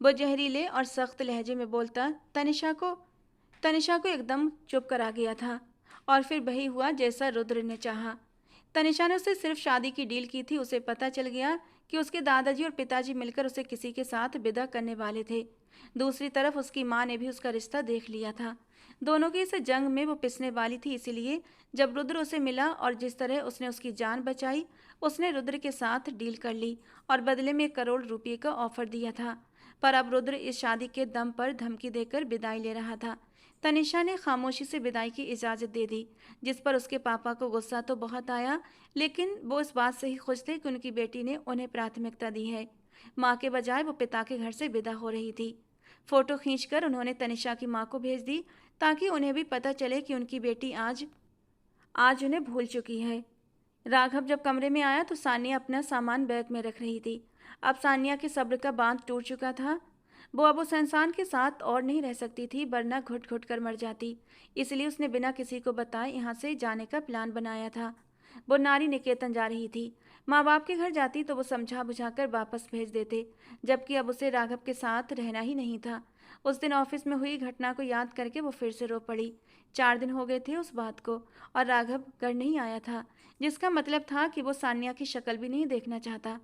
वो जहरीले और सख्त लहजे में बोलता तनिषा को एकदम चुप करा गया था। और फिर वही हुआ जैसा रुद्र ने चाहा। तनिषा ने उससे सिर्फ शादी की डील की थी। उसे पता चल गया कि उसके दादाजी और पिताजी मिलकर उसे किसी के साथ विदा करने वाले थे। दूसरी तरफ उसकी माँ ने भी उसका रिश्ता देख लिया था। दोनों की इस जंग में वो पिसने वाली थी। इसीलिए जब रुद्र उसे मिला और जिस तरह उसने उसकी जान बचाई, उसने रुद्र के साथ डील कर ली और बदले में 1 करोड़ रुपये का ऑफर दिया था। पर अब रुद्र इस शादी के दम पर धमकी देकर विदाई ले रहा था। तनिषा ने खामोशी से विदाई की इजाज़त दे दी, जिस पर उसके पापा को गुस्सा तो बहुत आया, लेकिन वो इस बात से ही खुश थे कि उनकी बेटी ने उन्हें प्राथमिकता दी है। माँ के बजाय वो पिता के घर से विदा हो रही थी। फ़ोटो खींचकर उन्होंने तनिषा की माँ को भेज दी, ताकि उन्हें भी पता चले कि उनकी बेटी आज आज उन्हें भूल चुकी है। राघव जब कमरे में आया तो सानिया अपना सामान बैग में रख रही थी। अब सानिया के सब्र का बांध टूट चुका था। वो अब उस इंसान के साथ और नहीं रह सकती थी, वरना घुट घुट कर मर जाती। इसलिए उसने बिना किसी को बताए यहाँ से जाने का प्लान बनाया था। वो नारी निकेतन जा रही थी। माँ बाप के घर जाती तो वो समझा बुझाकर वापस भेज देते, जबकि अब उसे राघव के साथ रहना ही नहीं था। उस दिन ऑफिस में हुई घटना को याद करके वो फिर से रो पड़ी। 4 दिन हो गए थे उस बात को, और राघव घर नहीं आया था, जिसका मतलब था कि वो सानिया की शक्ल भी नहीं देखना चाहता।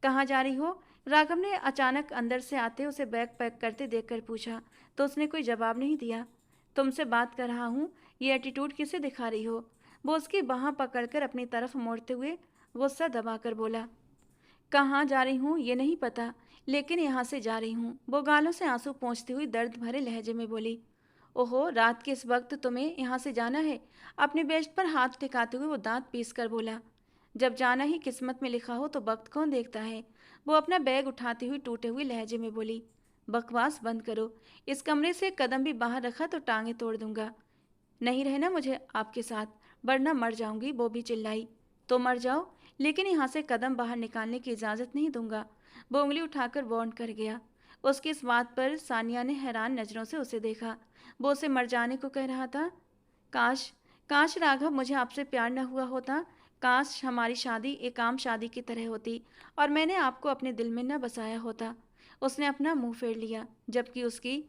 कहाँ जा रही हो? राघव ने अचानक अंदर से आते उसे बैग पैक करते देखकर पूछा, तो उसने कोई जवाब नहीं दिया। तुमसे बात कर रहा हूँ, ये एटीट्यूड किसे दिखा रही हो? वो उसकी बाँह पकड़कर अपनी तरफ मोड़ते हुए गुस्सा दबाकर बोला। कहाँ जा रही हूँ ये नहीं पता, लेकिन यहाँ से जा रही हूँ। वो गालों से आंसू पोंछती हुई दर्द भरे लहजे में बोली। ओहो, रात के इस वक्त तुम्हें यहाँ से जाना है? अपने बेस्ट पर हाथ टिकाते हुए वो दांत पीस कर बोला। जब जाना ही किस्मत में लिखा हो तो वक्त कौन देखता है? वो अपना बैग उठाती हुई टूटे हुए लहजे में बोली। बकवास बंद करो। इस कमरे से एक कदम भी बाहर रखा तो टांगे तोड़ दूंगा। नहीं रहना मुझे आपके साथ, वरना मर जाऊंगी। वो भी चिल्लाई। तो मर जाओ, लेकिन यहाँ से कदम बाहर निकालने की इजाज़त नहीं दूंगा। वो उंगली उठाकर वार्न कर गया। उसकी इस बात पर सानिया ने हैरान नज़रों से उसे देखा। वो उसे मर जाने को कह रहा था। काश, काश राघव मुझे आपसे प्यार न हुआ होता। काश हमारी शादी एक आम शादी की तरह होती और मैंने आपको अपने दिल में न बसाया होता। उसने अपना मुंह फेर लिया, जबकि उसकी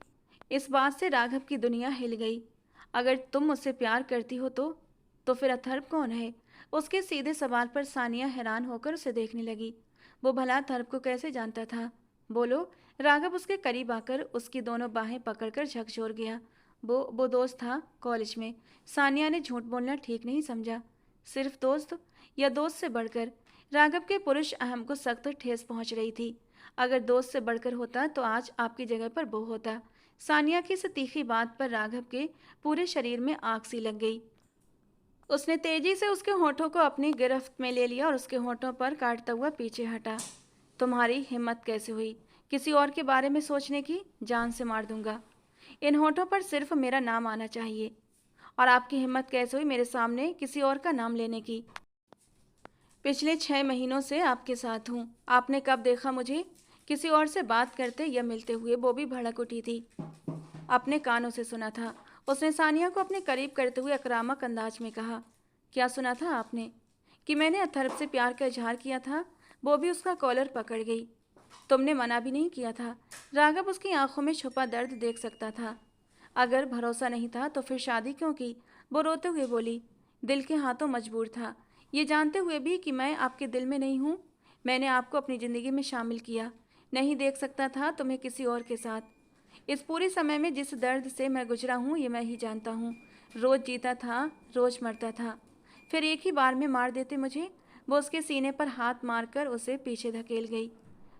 इस बात से राघव की दुनिया हिल गई। अगर तुम मुझसे प्यार करती हो तो फिर अथर्व कौन है? उसके सीधे सवाल पर सानिया हैरान होकर उसे देखने लगी। वो भला अथर्व को कैसे जानता था? बोलो। राघव उसके करीब आकर उसकी दोनों बाहें पकड़कर झकझोर गया। वो दोस्त था कॉलेज में। सानिया ने झूठ बोलना ठीक नहीं समझा। सिर्फ दोस्त, या दोस्त से बढ़कर? राघव के पुरुष अहम को सख्त ठेस पहुंच रही थी। अगर दोस्त से बढ़कर होता तो आज आपकी जगह पर वो होता। सानिया की इस तीखी बात पर राघव के पूरे शरीर में आग सी लग गई। उसने तेजी से उसके होठों को अपनी गिरफ्त में ले लिया और उसके होठों पर काटता हुआ पीछे हटा। तुम्हारी हिम्मत कैसे हुई किसी और के बारे में सोचने की? जान से मार दूंगा। इन होठों पर सिर्फ मेरा नाम आना चाहिए। और आपकी हिम्मत कैसे हुई मेरे सामने किसी और का नाम लेने की? पिछले 6 महीनों से आपके साथ हूँ। आपने कब देखा मुझे किसी और से बात करते या मिलते हुए? वो भी भड़क उठी थी। अपने कानों से सुना था। उसने सानिया को अपने करीब करते हुए आक्रामक अंदाज में कहा। क्या सुना था आपने? कि मैंने अथर्व से प्यार का इजहार किया था। वो भी उसका कॉलर पकड़ गई। तुमने मना भी नहीं किया था। राघव उसकी आंखों में छुपा दर्द देख सकता था। अगर भरोसा नहीं था तो फिर शादी क्यों की? वो रोते हुए बोली। दिल के हाथों मजबूर था, ये जानते हुए भी कि मैं आपके दिल में नहीं हूँ। मैंने आपको अपनी ज़िंदगी में शामिल किया। नहीं देख सकता था तुम्हें किसी और के साथ। इस पूरे समय में जिस दर्द से मैं गुजरा हूँ ये मैं ही जानता हूँ। रोज़ जीता था, रोज़ मरता था। फिर एक ही बार में मार देते मुझे। वो उसके सीने पर हाथ मारकर उसे पीछे धकेल गई।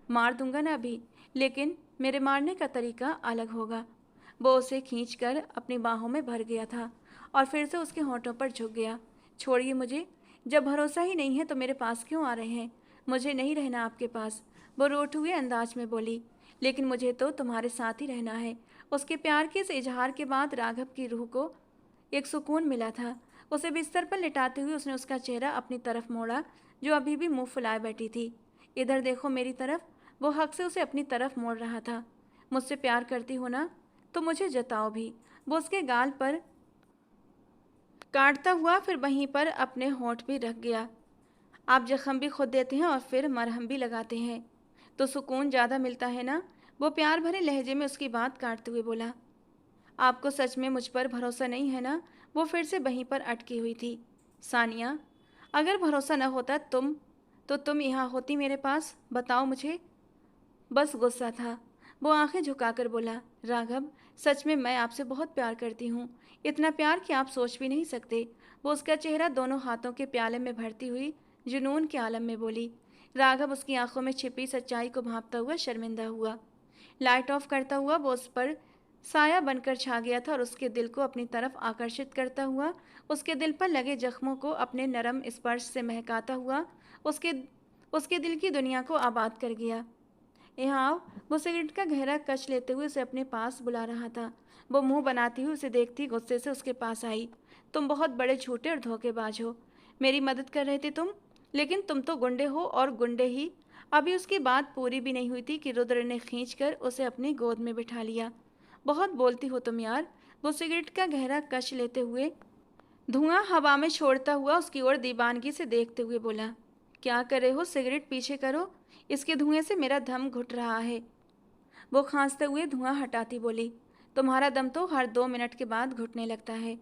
मार दूंगा ना अभी, लेकिन मेरे मारने का तरीका अलग होगा। वो उसे खींचकर अपनी बाहों में भर गया था और फिर से उसके होठों पर झुक गया। छोड़िए मुझे। जब भरोसा ही नहीं है तो मेरे पास क्यों आ रहे हैं? मुझे नहीं रहना आपके पास। वो रोते हुए अंदाज में बोली। लेकिन मुझे तो तुम्हारे साथ ही रहना है। उसके प्यार के इस इजहार के बाद राघव की रूह को एक सुकून मिला था। उसे बिस्तर पर लिटाते हुए उसने उसका चेहरा अपनी तरफ मोड़ा, जो अभी भी मुंह फुलाए बैठी थी। इधर देखो मेरी तरफ। वो हक से उसे अपनी तरफ मोड़ रहा था। मुझसे प्यार करती हो ना? तो मुझे जताओ भी। वो उसके गाल पर काटता हुआ फिर वहीं पर अपने होंठ भी रख गया। आप जख्म भी खुद देते हैं और फिर मरहम भी लगाते हैं, तो सुकून ज़्यादा मिलता है ना? वो प्यार भरे लहजे में उसकी बात काटते हुए बोला। आपको सच में मुझ पर भरोसा नहीं है ना? वो फिर से वहीं पर अटकी हुई थी। सानिया, अगर भरोसा न होता तो तुम यहाँ होती मेरे पास? बताओ मुझे। बस गुस्सा था। वो आंखें झुकाकर बोला। राघव, सच में मैं आपसे बहुत प्यार करती हूँ। इतना प्यार कि आप सोच भी नहीं सकते। वो उसका चेहरा दोनों हाथों के प्याले में भरती हुई जुनून के आलम में बोली। राघव उसकी आंखों में छिपी सच्चाई को भांपता हुआ शर्मिंदा हुआ। लाइट ऑफ करता हुआ वो उस पर साया बनकर छा गया था और उसके दिल को अपनी तरफ आकर्षित करता हुआ, उसके दिल पर लगे जख्मों को अपने नरम स्पर्श से महकाता हुआ उसके उसके दिल की दुनिया को आबाद कर गया। यहाँ आओ। वो सिगरेट का गहरा कश लेते हुए उसे अपने पास बुला रहा था। वो मुंह बनाती हुई उसे देखती गुस्से से उसके पास आई। तुम बहुत बड़े झूठे और धोखेबाज हो। मेरी मदद कर रहे थे तुम, लेकिन तुम तो गुंडे हो और गुंडे ही। अभी उसकी बात पूरी भी नहीं हुई थी कि रुद्र ने खींचकर उसे अपनी गोद में बिठा लिया। बहुत बोलती हो तुम यार। वो सिगरेट का गहरा कश लेते हुए धुआं हवा में छोड़ता हुआ उसकी ओर दीवानगी से देखते हुए बोला। क्या कर रहे हो? सिगरेट पीछे करो। इसके धुएं से मेरा दम घुट रहा है। वो खांसते हुए धुआं हटाती बोली। तुम्हारा दम तो हर 2 मिनट के बाद घुटने लगता है।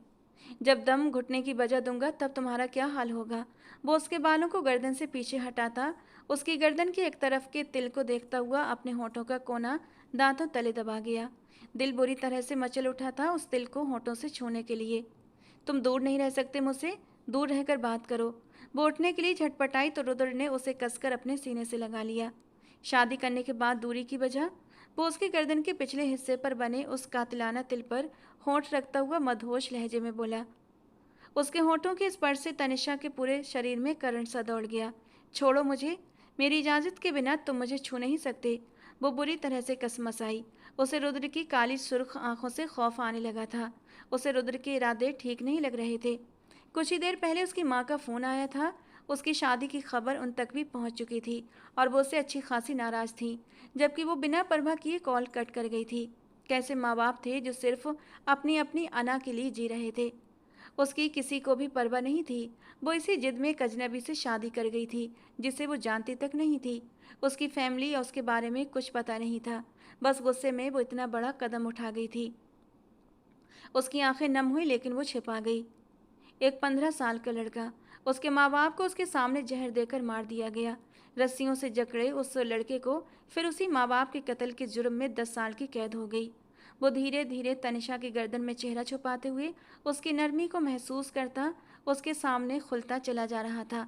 जब दम घुटने की वजह दूंगा तब तुम्हारा क्या हाल होगा? वो उसके बालों को गर्दन से पीछे हटाता, उसकी गर्दन की एक तरफ के तिल को देखता हुआ अपने होठों का कोना दांतों तले दबा गया। दिल बुरी तरह से मचल उठा था उस तिल को होठों से छूने के लिए। तुम दूर नहीं रह सकते मुझसे? दूर रहकर बात करो। वो उठने के लिए झटपटाई तो रुद्र ने उसे कसकर अपने सीने से लगा लिया। शादी करने के बाद दूरी की वजह? वो उसकी गर्दन के पिछले हिस्से पर बने उस कातिलाना तिल पर होंठ रखता हुआ मदहोश लहजे में बोला। उसके होंठों के स्पर्श से तनिषा के पूरे शरीर में करंट सा दौड़ गया। छोड़ो मुझे। मेरी इजाज़त के बिना तुम मुझे छू नहीं सकते। वो बुरी तरह से कसमसाई। उसे रुद्र की काली सुर्ख आंखों से खौफ आने लगा था। उसे रुद्र के इरादे ठीक नहीं लग रहे थे। कुछ ही देर पहले उसकी माँ का फ़ोन आया था। उसकी शादी की खबर उन तक भी पहुंच चुकी थी और वो उससे अच्छी खासी नाराज थी, जबकि वो बिना परवाह किए कॉल कट कर गई थी। कैसे माँ बाप थे जो सिर्फ अपनी अपनी अना के लिए जी रहे थे। उसकी किसी को भी परवाह नहीं थी। वो इसी जिद में एक अजनबी से शादी कर गई थी, जिसे वो जानती तक नहीं थी। उसकी फैमिली या उसके बारे में कुछ पता नहीं था। बस गुस्से में वो इतना बड़ा कदम उठा गई थी। उसकी आंखें नम हुई, लेकिन वो छिपा गई। एक 15 साल का लड़का, उसके माँ बाप को उसके सामने जहर देकर मार दिया गया। रस्सियों से जकड़े उस लड़के को फिर उसी माँ बाप के कत्ल के जुर्म में 10 साल की कैद हो गई। वो धीरे धीरे तनिषा की गर्दन में चेहरा छुपाते हुए उसकी नरमी को महसूस करता उसके सामने खुलता चला जा रहा था।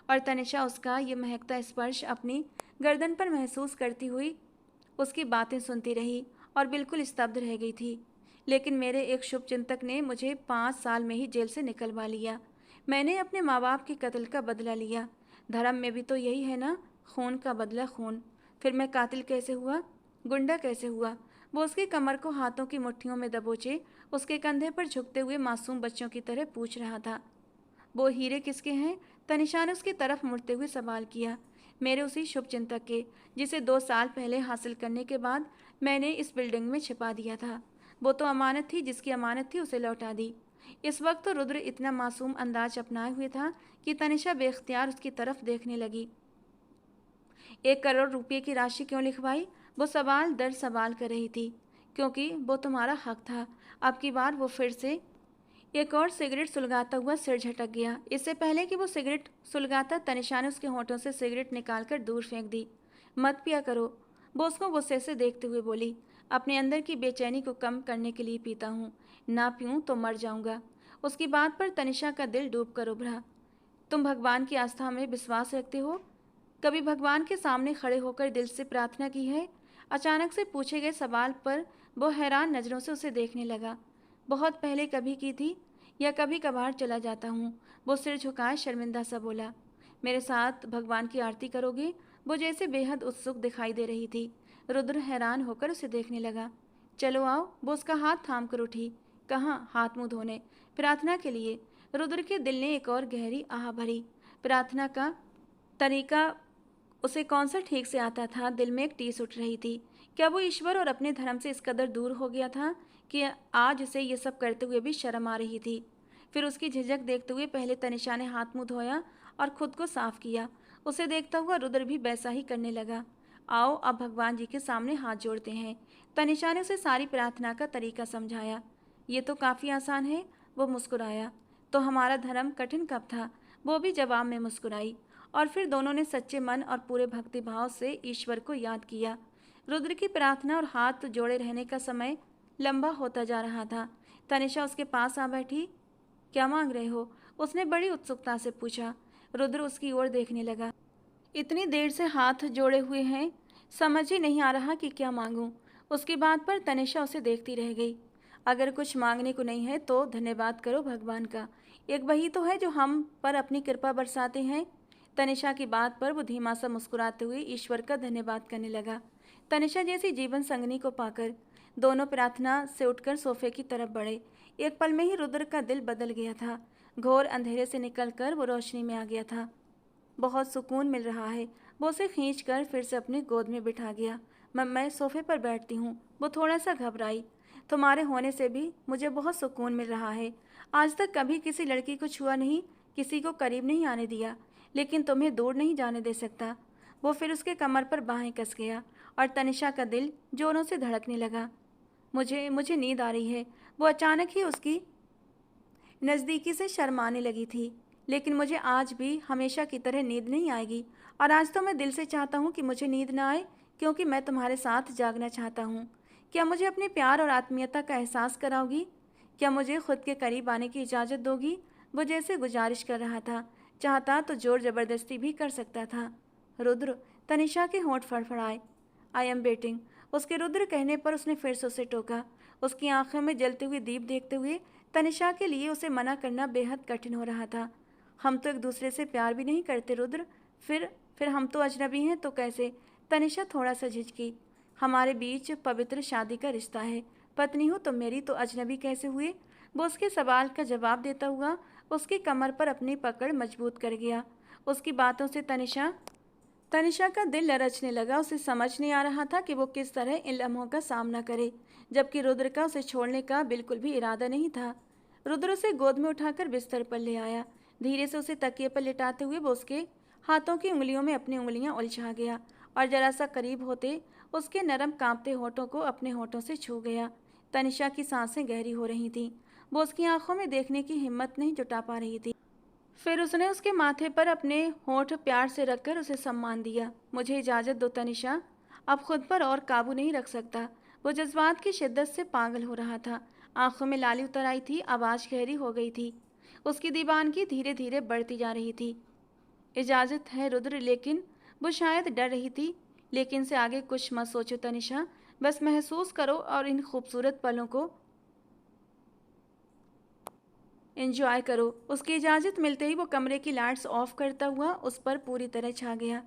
और तनिषा उसका ये महकता स्पर्श अपनी गर्दन पर महसूस करती हुई उसकी बातें सुनती रही और बिल्कुल स्तब्ध रह गई थी। लेकिन मेरे एक शुभचिंतक ने मुझे 5 साल में ही जेल से निकलवा लिया। मैंने अपने माँ बाप के कत्ल का बदला लिया। धर्म में भी तो यही है ना, खून का बदला खून। फिर मैं कातिल कैसे हुआ, गुंडा कैसे हुआ? वो उसकी कमर को हाथों की मुट्ठियों में दबोचे उसके कंधे पर झुकते हुए मासूम बच्चों की तरह पूछ रहा था। वो हीरे किसके हैं? तनिषा ने उसकी तरफ मुड़ते हुए सवाल किया। मेरे उसी शुभचिंतक के, जिसे 2 साल पहले हासिल करने के बाद मैंने इस बिल्डिंग में छिपा दिया था। वो तो अमानत थी, जिसकी अमानत थी उसे लौटा दी। इस वक्त तो रुद्र इतना मासूम अंदाज अपनाए हुए था कि तनिषा बेख्तियार उसकी तरफ देखने लगी। 1 करोड़ रुपये की राशि क्यों लिखवाई? वो सवाल दर सवाल कर रही थी। क्योंकि वो तुम्हारा हक था। अब की बार वो फिर से एक और सिगरेट सुलगाता हुआ सिर झटक गया। इससे पहले कि वो सिगरेट सुलगाता, तनिषा ने उसके होंठों से सिगरेट निकालकर दूर फेंक दी। मत पिया करो, वो उसको गुस्से से देखते हुए बोली। अपने अंदर की बेचैनी को कम करने के लिए पीता हूँ, ना पीऊँ तो मर जाऊंगा। उसकी बात पर तनिषा का दिल डूब कर उभरा। तुम भगवान की आस्था में विश्वास रखते हो? कभी भगवान के सामने खड़े होकर दिल से प्रार्थना की है? अचानक से पूछे गए सवाल पर वो हैरान नज़रों से उसे देखने लगा। बहुत पहले कभी की थी, या कभी कभार चला जाता हूँ। वो सिर झुकाए शर्मिंदा सा बोला। मेरे साथ भगवान की आरती करोगे? वो जैसे बेहद उत्सुक दिखाई दे रही थी। रुद्र हैरान होकर उसे देखने लगा। चलो आओ, वो उसका हाथ थाम कर उठी। कहाँ? हाथ मुंह धोने, प्रार्थना के लिए। रुद्र के दिल ने एक और गहरी आह भरी। प्रार्थना का तरीका उसे कौन सा ठीक से आता था? दिल में एक टीस उठ रही थी। क्या वो ईश्वर और अपने धर्म से इस कदर दूर हो गया था कि आज उसे ये सब करते हुए भी शर्म आ रही थी? फिर उसकी झिझक देखते हुए पहले तनिषा ने हाथ मुंह धोया और खुद को साफ किया। उसे देखता हुआ रुद्र भी वैसा ही करने लगा। आओ अब भगवान जी के सामने हाथ जोड़ते हैं। तनिषा ने उसे सारी प्रार्थना का तरीका समझाया। ये तो काफ़ी आसान है। वो मुस्कुराया। तो हमारा धर्म कठिन कब था? वो भी जवाब में मुस्कुराई। और फिर दोनों ने सच्चे मन और पूरे भक्तिभाव से ईश्वर को याद किया। रुद्र की प्रार्थना और हाथ जोड़े रहने का समय लंबा होता जा रहा था। तनिषा उसके पास आ बैठी। क्या मांग रहे हो? उसने बड़ी उत्सुकता से पूछा। रुद्र उसकी ओर देखने लगा। इतनी देर से हाथ जोड़े हुए हैं, समझ ही नहीं आ रहा कि क्या मांगूं। उसकी बात पर तनिषा उसे देखती रह गई। अगर कुछ मांगने को नहीं है तो धन्यवाद करो भगवान का। एक वही तो है जो हम पर अपनी कृपा बरसाते हैं। तनिषा की बात पर वो धीमा सा मुस्कुराते हुए ईश्वर का धन्यवाद करने लगा। तनिषा जैसी जीवन संगनी को पाकर दोनों प्रार्थना से उठकर सोफे की तरफ बढ़े। एक पल में ही रुद्र का दिल बदल गया था। घोर अंधेरे से निकलकर वो रोशनी में आ गया था। बहुत सुकून मिल रहा है। वो उसे खींचकर फिर से अपनी गोद में बिठा गया। मैं सोफे पर बैठती हूँ। वो थोड़ा सा घबराई। तुम्हारे होने से भी मुझे बहुत सुकून मिल रहा है। आज तक कभी किसी लड़की को छुआ नहीं, किसी को करीब नहीं आने दिया, लेकिन तुम्हें दूर नहीं जाने दे सकता। वो फिर उसके कमर पर बाहें कस गया और तनिषा का दिल जोरों से धड़कने लगा। मुझे मुझे नींद आ रही है। वो अचानक ही उसकी नज़दीकी से शर्माने लगी थी। लेकिन मुझे आज भी हमेशा की तरह नींद नहीं आएगी, और आज तो मैं दिल से चाहता हूँ कि मुझे नींद ना आए, क्योंकि मैं तुम्हारे साथ जागना चाहता हूँ। क्या मुझे अपने प्यार और आत्मीयता का एहसास कराओगी? क्या मुझे खुद के करीब आने की इजाज़त दोगी? वो जैसे गुजारिश कर रहा था। चाहता तो जोर ज़बरदस्ती भी कर सकता था। रुद्र, तनिषा के होंठ फड़फड़ाए। I am waiting. उसके रुद्र कहने पर उसने फिर से उसे टोका। उसकी आंखों में जलते हुए दीप देखते हुए तनिषा के लिए उसे मना करना बेहद कठिन हो रहा था। हम तो एक दूसरे से प्यार भी नहीं करते रुद्र। फिर हम तो अजनबी हैं तो कैसे? तनिषा थोड़ा सा झिझकी। हमारे बीच पवित्र शादी का रिश्ता है। पत्नी हो तो मेरी, तो अजनबी कैसे हुए? वो उसके सवाल का जवाब देता हुआ उसकी कमर पर अपनी पकड़ मजबूत कर गया। उसकी बातों से तनिषा का दिल लरचने लगा। उसे समझ नहीं आ रहा था कि वो किस तरह इन लम्हों का सामना करे, जबकि रुद्र का उसे छोड़ने का बिल्कुल भी इरादा नहीं था। रुद्र उसे गोद में उठाकर बिस्तर पर ले आया। धीरे से उसे तकिए पर लिटाते हुए वो उसके हाथों की उंगलियों में अपनी उंगलियां उलझा गया और जरा सा करीब होते उसके नरम कांपते होठों को अपने होठों से छू गया। तनिषा की सांसें गहरी हो रही थीं। वो उसकी आंखों में देखने की हिम्मत नहीं जुटा पा रही थी। फिर उसने उसके माथे पर अपने होंठ प्यार से रखकर उसे सम्मान दिया। मुझे इजाज़त दो तनिषा, अब खुद पर और काबू नहीं रख सकता। वो जज्बात की शिद्दत से पागल हो रहा था। आंखों में लाली उतर आई थी, आवाज़ गहरी हो गई थी। उसकी दीवानगी धीरे धीरे बढ़ती जा रही थी। इजाज़त है रुद्र, लेकिन वो शायद डर रही थी। लेकिन से आगे कुछ मत सोचो तनिषा, बस महसूस करो और इन खूबसूरत पलों को एंजॉय करो। उसकी इजाज़त मिलते ही वो कमरे की लाइट्स ऑफ करता हुआ उस पर पूरी तरह छा गया।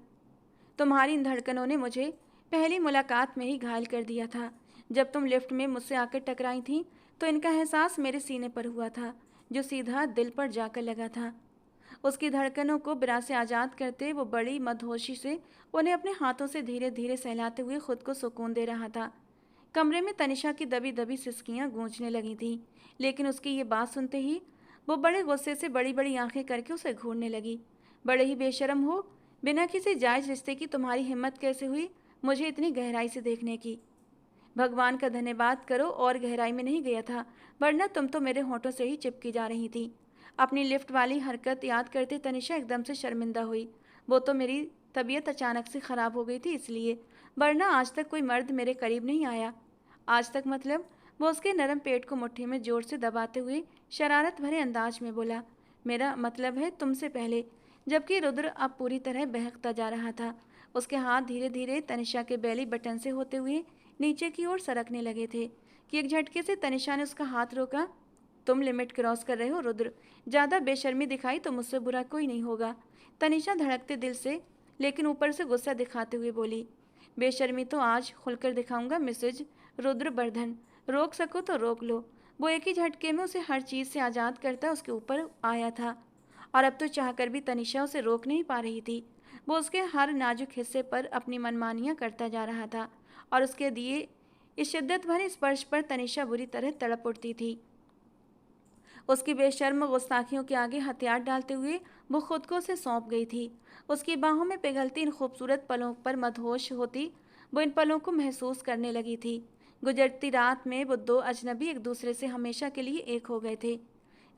तुम्हारी इन धड़कनों ने मुझे पहली मुलाकात में ही घायल कर दिया था। जब तुम लिफ्ट में मुझसे आकर टकराई थी तो इनका एहसास मेरे सीने पर हुआ था, जो सीधा दिल पर जाकर लगा था। उसकी धड़कनों को बिरा से आज़ाद करते वो बड़ी मदहोशी से उन्हें अपने हाथों से धीरे धीरे सहलाते हुए खुद को सुकून दे रहा था। कमरे में तनिषा की दबी दबी सिसकियां गूंजने लगी थीं, लेकिन उसकी ये बात सुनते ही वो बड़े गुस्से से बड़ी बड़ी आंखें करके उसे घूरने लगी। बड़े ही बेशर्म हो, बिना किसी जायज़ रिश्ते की तुम्हारी हिम्मत कैसे हुई मुझे इतनी गहराई से देखने की? भगवान का धन्यवाद करो और गहराई में नहीं गया था, वरना तुम तो मेरे होठों से ही चिपकी जा रही थी। अपनी लिफ्ट वाली हरकत याद करते तनिषा एकदम से शर्मिंदा हुई। वो तो मेरी तबीयत अचानक से ख़राब हो गई थी इसलिए, वरना आज तक कोई मर्द मेरे करीब नहीं आया। आज तक मतलब? वो उसके नरम पेट को मुट्ठी में जोर से दबाते हुए शरारत भरे अंदाज में बोला। मेरा मतलब है तुमसे पहले। जबकि रुद्र अब पूरी तरह बहकता जा रहा था। उसके हाथ धीरे धीरे तनिषा के बेली बटन से होते हुए नीचे की ओर सरकने लगे थे कि एक झटके से तनिषा ने उसका हाथ रोका। तुम लिमिट क्रॉस कर रहे हो रुद्र, ज़्यादा बेशर्मी दिखाई तो मुझसे बुरा कोई नहीं होगा। तनिषा धड़कते दिल से लेकिन ऊपर से गुस्सा दिखाते हुए बोली। बेशर्मी तो आज खुलकर दिखाऊंगा मिसेज रुद्रवर्धन, रोक सको तो रोक लो। वो एक ही झटके में उसे हर चीज़ से आज़ाद करता उसके ऊपर आया था और अब तो चाहकर भी तनिषा उसे रोक नहीं पा रही थी। वो उसके हर नाजुक हिस्से पर अपनी मनमानियाँ करता जा रहा था और उसके दिए इस शिद्दत भरे स्पर्श पर तनिषा बुरी तरह तड़प उठती थी। उसकी बेशर्म गुस्ताखियों के आगे हथियार डालते हुए वो खुद को उसे सौंप गई थी। उसकी बाहों में पिघलती इन खूबसूरत पलों पर मदहोश होती वो इन पलों को महसूस करने लगी थी। गुजरती रात में वो दो अजनबी एक दूसरे से हमेशा के लिए एक हो गए थे।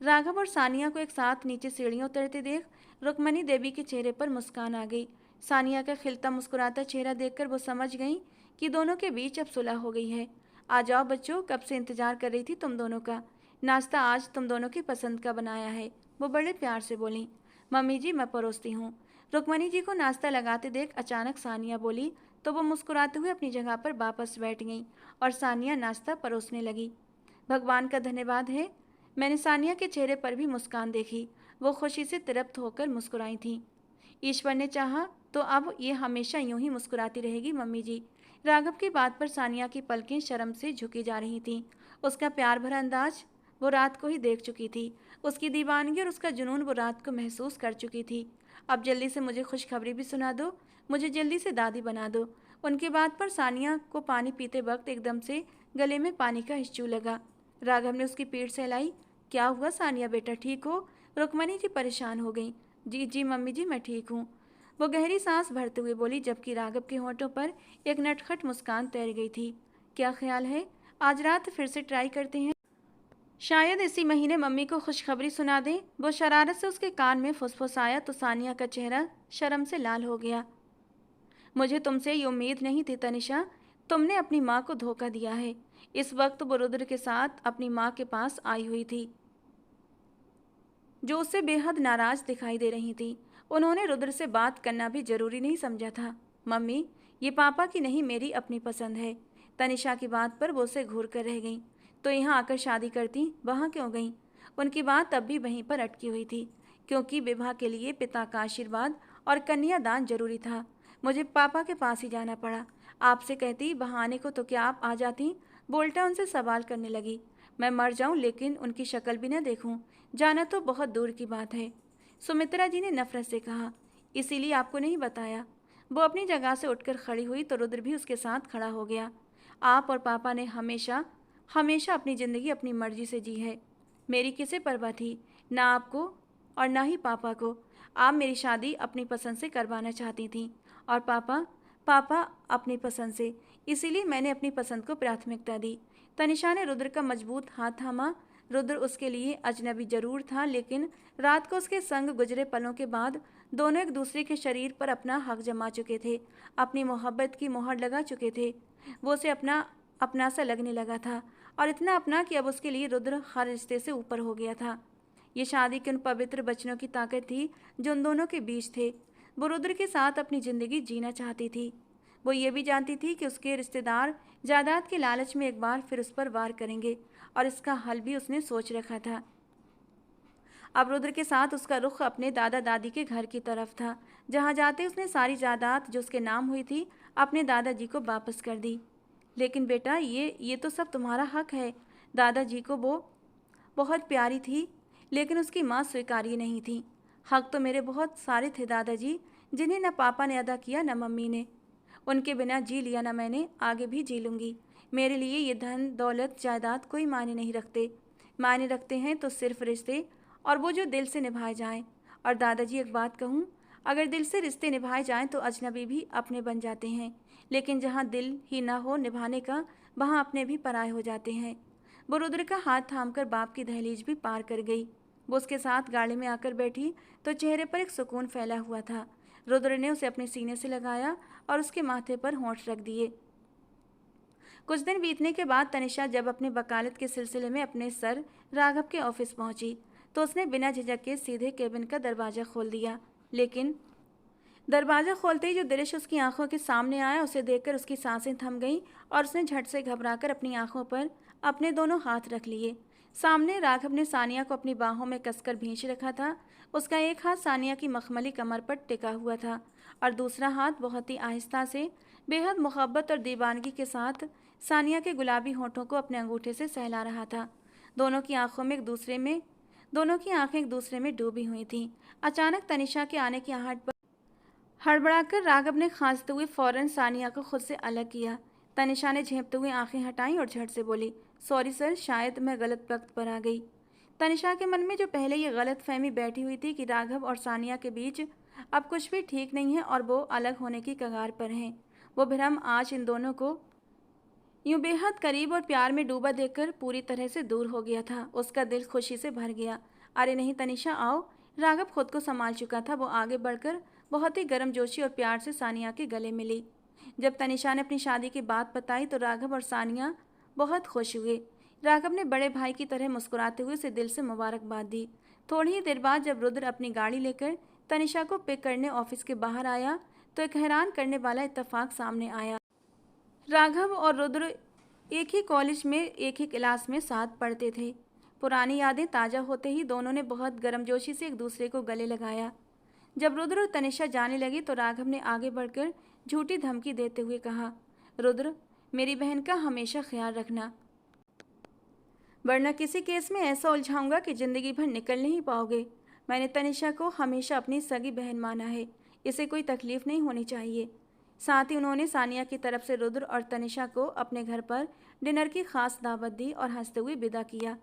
राघव और सानिया को एक साथ नीचे सीढ़ियों उतरते देख रुक्मणी देवी के चेहरे पर मुस्कान आ गई। सानिया का खिलता मुस्कुराता चेहरा देखकर वो समझ गई कि दोनों के बीच अब सुलह हो गई है। आ जाओ बच्चों, कब से इंतजार कर रही थी तुम दोनों का। नाश्ता आज तुम दोनों की पसंद का बनाया है, वो बड़े प्यार से बोली। मम्मी जी मैं परोसती हूँ। रुक्मणी जी को नाश्ता लगाते देख अचानक सानिया बोली तो वो मुस्कुराते हुए अपनी जगह पर वापस बैठ गई और सानिया नाश्ता परोसने लगी। भगवान का धन्यवाद है, मैंने सानिया के चेहरे पर भी मुस्कान देखी। वो खुशी से तृप्त होकर मुस्कुराई थी। ईश्वर ने चाहा तो अब ये हमेशा यूं ही मुस्कुराती रहेगी मम्मी जी। राघव की बात पर सानिया की पलकें शर्म से झुकी जा रही थीं। उसका प्यार भरा अंदाज वो रात को ही देख चुकी थी। उसकी दीवानगी और उसका जुनून वो रात को महसूस कर चुकी थी। अब जल्दी से मुझे खुशखबरी भी सुना दो, मुझे जल्दी से दादी बना दो। उनकी बात पर सानिया को पानी पीते वक्त एकदम से गले में पानी का हिस्चू लगा। राघव ने उसकी पीठ सहलाई। क्या हुआ सानिया बेटा, ठीक हो? रुक्मणी जी परेशान हो गई। जी जी मम्मी जी मैं ठीक हूँ, वो गहरी सांस भरते हुए बोली, जबकि राघव के होठों पर एक नटखट मुस्कान तैर गई थी। क्या ख्याल है, आज रात फिर से ट्राई करते हैं? शायद इसी महीने मम्मी को खुशखबरी सुना दें। वो शरारत से उसके कान में फुसफुसाया तो सानिया का चेहरा शर्म से लाल हो गया। मुझे तुमसे ये उम्मीद नहीं थी तनिषा, तुमने अपनी माँ को धोखा दिया है। इस वक्त वो रुद्र के साथ अपनी माँ के पास आई हुई थी, जो उससे बेहद नाराज दिखाई दे रही थी। उन्होंने रुद्र से बात करना भी जरूरी नहीं समझा था। मम्मी, ये पापा की नहीं मेरी अपनी पसंद है। तनिषा की बात पर वो उसे घूर कर रह गई। तो यहाँ आकर शादी करती, वहाँ क्यों गई? उनकी बात अब भी वहीं पर अटकी हुई थी, क्योंकि विवाह के लिए पिता का आशीर्वाद और कन्यादान जरूरी था। मुझे पापा के पास ही जाना पड़ा। आपसे कहती वहाँ आने को तो क्या आप आ जाती? बोल्टा उनसे सवाल करने लगी। मैं मर जाऊं लेकिन उनकी शक्ल भी न देखूं, जाना तो बहुत दूर की बात है। सुमित्रा जी ने नफरत से कहा। इसीलिए आपको नहीं बताया। वो अपनी जगह से उठकर खड़ी हुई तो रुद्र भी उसके साथ खड़ा हो गया। आप और पापा ने हमेशा हमेशा अपनी ज़िंदगी अपनी मर्जी से जी है। मेरी किसे परवाह थी, ना आपको और ना ही पापा को। आप मेरी शादी अपनी पसंद से करवाना चाहती थीं और पापा पापा अपनी पसंद से। इसीलिए मैंने अपनी पसंद को प्राथमिकता दी। तनिषा ने रुद्र का मजबूत हाथ थामा। रुद्र उसके लिए अजनबी जरूर था, लेकिन रात को उसके संग गुजरे पलों के बाद दोनों एक दूसरे के शरीर पर अपना हक जमा चुके थे, अपनी मोहब्बत की मोहर लगा चुके थे। वो उसे अपना अपना सा लगने लगा था, और इतना अपना कि अब उसके लिए रुद्र हर रिश्ते से ऊपर हो गया था। ये शादी के उन पवित्र वचनों की ताकत थी जो उन दोनों के बीच थे। वो रुद्र के साथ अपनी ज़िंदगी जीना चाहती थी। वो ये भी जानती थी कि उसके रिश्तेदार जायदाद के लालच में एक बार फिर उस पर वार करेंगे, और इसका हल भी उसने सोच रखा था। अब रुद्र के साथ उसका रुख अपने दादा दादी के घर की तरफ था। जहाँ जाते उसने सारी जायदाद जो उसके नाम हुई थी अपने दादाजी को वापस कर दी। लेकिन बेटा, ये तो सब तुम्हारा हक है। दादाजी को वो बहुत प्यारी थी, लेकिन उसकी माँ स्वीकार्य नहीं थी। हक तो मेरे बहुत सारे थे दादाजी, जिन्हें न पापा ने अदा किया न मम्मी ने। उनके बिना जी लिया न मैंने, आगे भी जी लूँगी। मेरे लिए ये धन दौलत जायदाद कोई मायने नहीं रखते। मायने रखते हैं तो सिर्फ रिश्ते, और वो जो दिल से निभाए जाएं। और दादाजी, एक बात कहूँ, अगर दिल से रिश्ते निभाए जाएं तो अजनबी भी अपने बन जाते हैं, लेकिन जहाँ दिल ही ना हो निभाने का, वहाँ अपने भी पराए हो जाते हैं। वो रुद्र का हाथ थामकर बाप की दहलीज भी पार कर गई। वो उसके साथ गाड़ी में आकर बैठी तो चेहरे पर एक सुकून फैला हुआ था। रुद्र ने उसे अपने सीने से लगाया और उसके माथे पर होंठ रख दिए। कुछ दिन बीतने के बाद तनिषा जब अपने वकालत के सिलसिले में अपने सर राघव के ऑफिस पहुंची, तो उसने बिना झिझक के सीधे केबिन का दरवाज़ा खोल दिया। लेकिन दरवाज़ा खोलते ही जो दृश्य उसकी आंखों के सामने आया, उसे देखकर उसकी सांसें थम गईं और उसने झट से घबराकर अपनी आंखों पर अपने दोनों हाथ रख लिए। सामने राघव ने सानिया को अपनी बाहों में कसकर भींच रखा था। उसका एक हाथ सानिया की मखमली कमर पर टिका हुआ था, और दूसरा हाथ बहुत ही आहिस्ता से, बेहद मोहब्बत और दीवानगी के साथ सानिया के गुलाबी होठों को अपने अंगूठे से सहला रहा था। दोनों की आंखें एक दूसरे में डूबी हुई थीं। अचानक तनिषा के आने की आहट पर हड़बड़ाकर राघव ने खांसते हुए फौरन सानिया को खुद से अलग किया। तनिषा ने झेंपते हुए आंखें हटाईं और झट से बोली, सॉरी सर, शायद मैं गलत वक्त पर आ गई। तनिषा के मन में जो पहले ये गलत फहमी बैठी हुई थी कि राघव और सानिया के बीच अब कुछ भी ठीक नहीं है और वो अलग होने की कगार पर हैं, वो भ्रम आज इन दोनों को यूं बेहद करीब और प्यार में डूबा देखकर पूरी तरह से दूर हो गया था। उसका दिल खुशी से भर गया। अरे नहीं तनिषा, आओ। राघव खुद को संभाल चुका था। वो आगे बढ़कर बहुत ही गर्मजोशी और प्यार से सानिया के गले मिली। जब तनिषा ने अपनी शादी की बात बताई तो राघव और सानिया बहुत खुश हुए। राघव ने बड़े भाई की तरह मुस्कुराते हुए उसे दिल से मुबारकबाद दी। थोड़ी ही देर बाद जब रुद्र अपनी गाड़ी लेकर तनिषा को पिक करने ऑफिस के बाहर आया, तो एक हैरान करने वाला इत्तेफाक सामने आया। राघव और रुद्र एक ही कॉलेज में एक ही क्लास में साथ पढ़ते थे। पुरानी यादें ताज़ा होते ही दोनों ने बहुत गर्मजोशी से एक दूसरे को गले लगाया। जब रुद्र और तनिषा जाने लगी तो राघव ने आगे बढ़कर झूठी धमकी देते हुए कहा, रुद्र, मेरी बहन का हमेशा ख्याल रखना, वरना किसी केस में ऐसा उलझाऊंगा कि ज़िंदगी भर निकल नहीं पाओगे। मैंने तनिषा को हमेशा अपनी सगी बहन माना है, इसे कोई तकलीफ नहीं होनी चाहिए। साथ ही उन्होंने सानिया की तरफ से रुद्र और तनिषा को अपने घर पर डिनर की खास दावत दी और हंसते हुए विदा किया।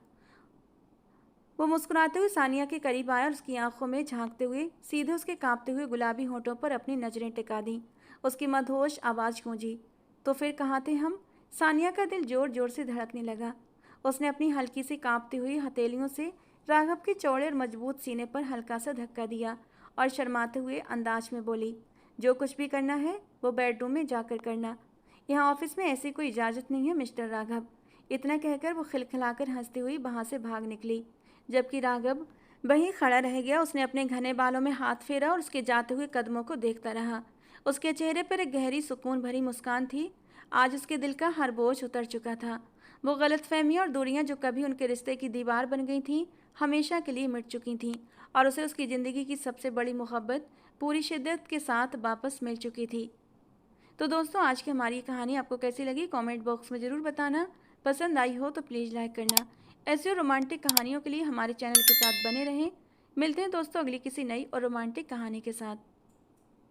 वो मुस्कुराते हुए सानिया के करीब आया और उसकी आंखों में झांकते हुए सीधे उसके कांपते हुए गुलाबी होठों पर अपनी नज़रें टिका दी। उसकी मदहोश आवाज़ गूंजी, तो फिर कहाँ थे हम? सानिया का दिल जोर जोर से धड़कने लगा। उसने अपनी हल्की सी कांपती हुई हथेलियों से राघव के चौड़े और मजबूत सीने पर हल्का सा धक्का दिया और शर्माते हुए अंदाज में बोली, जो कुछ भी करना है वो बेडरूम में जाकर करना। यहाँ ऑफिस में ऐसी कोई इजाज़त नहीं है मिस्टर राघव। इतना कहकर वो खिलखिलाकर हंसती हुई वहाँ से भाग निकली, जबकि राघव वहीं खड़ा रह गया। उसने अपने घने बालों में हाथ फेरा और उसके जाते हुए कदमों को देखता रहा। उसके चेहरे पर एक गहरी सुकून भरी मुस्कान थी। आज उसके दिल का हर बोझ उतर चुका था। वो गलतफहमियाँ और दूरियाँ जो कभी उनके रिश्ते की दीवार बन गई थीं, हमेशा के लिए मिट चुकी थीं, और उसे उसकी ज़िंदगी की सबसे बड़ी मोहब्बत पूरी शिद्दत के साथ वापस मिल चुकी थी। तो दोस्तों, आज की हमारी कहानी आपको कैसी लगी कमेंट बॉक्स में ज़रूर बताना। पसंद आई हो तो प्लीज़ लाइक करना। ऐसी और रोमांटिक कहानियों के लिए हमारे चैनल के साथ बने रहें। मिलते हैं दोस्तों अगली किसी नई और रोमांटिक कहानी के साथ।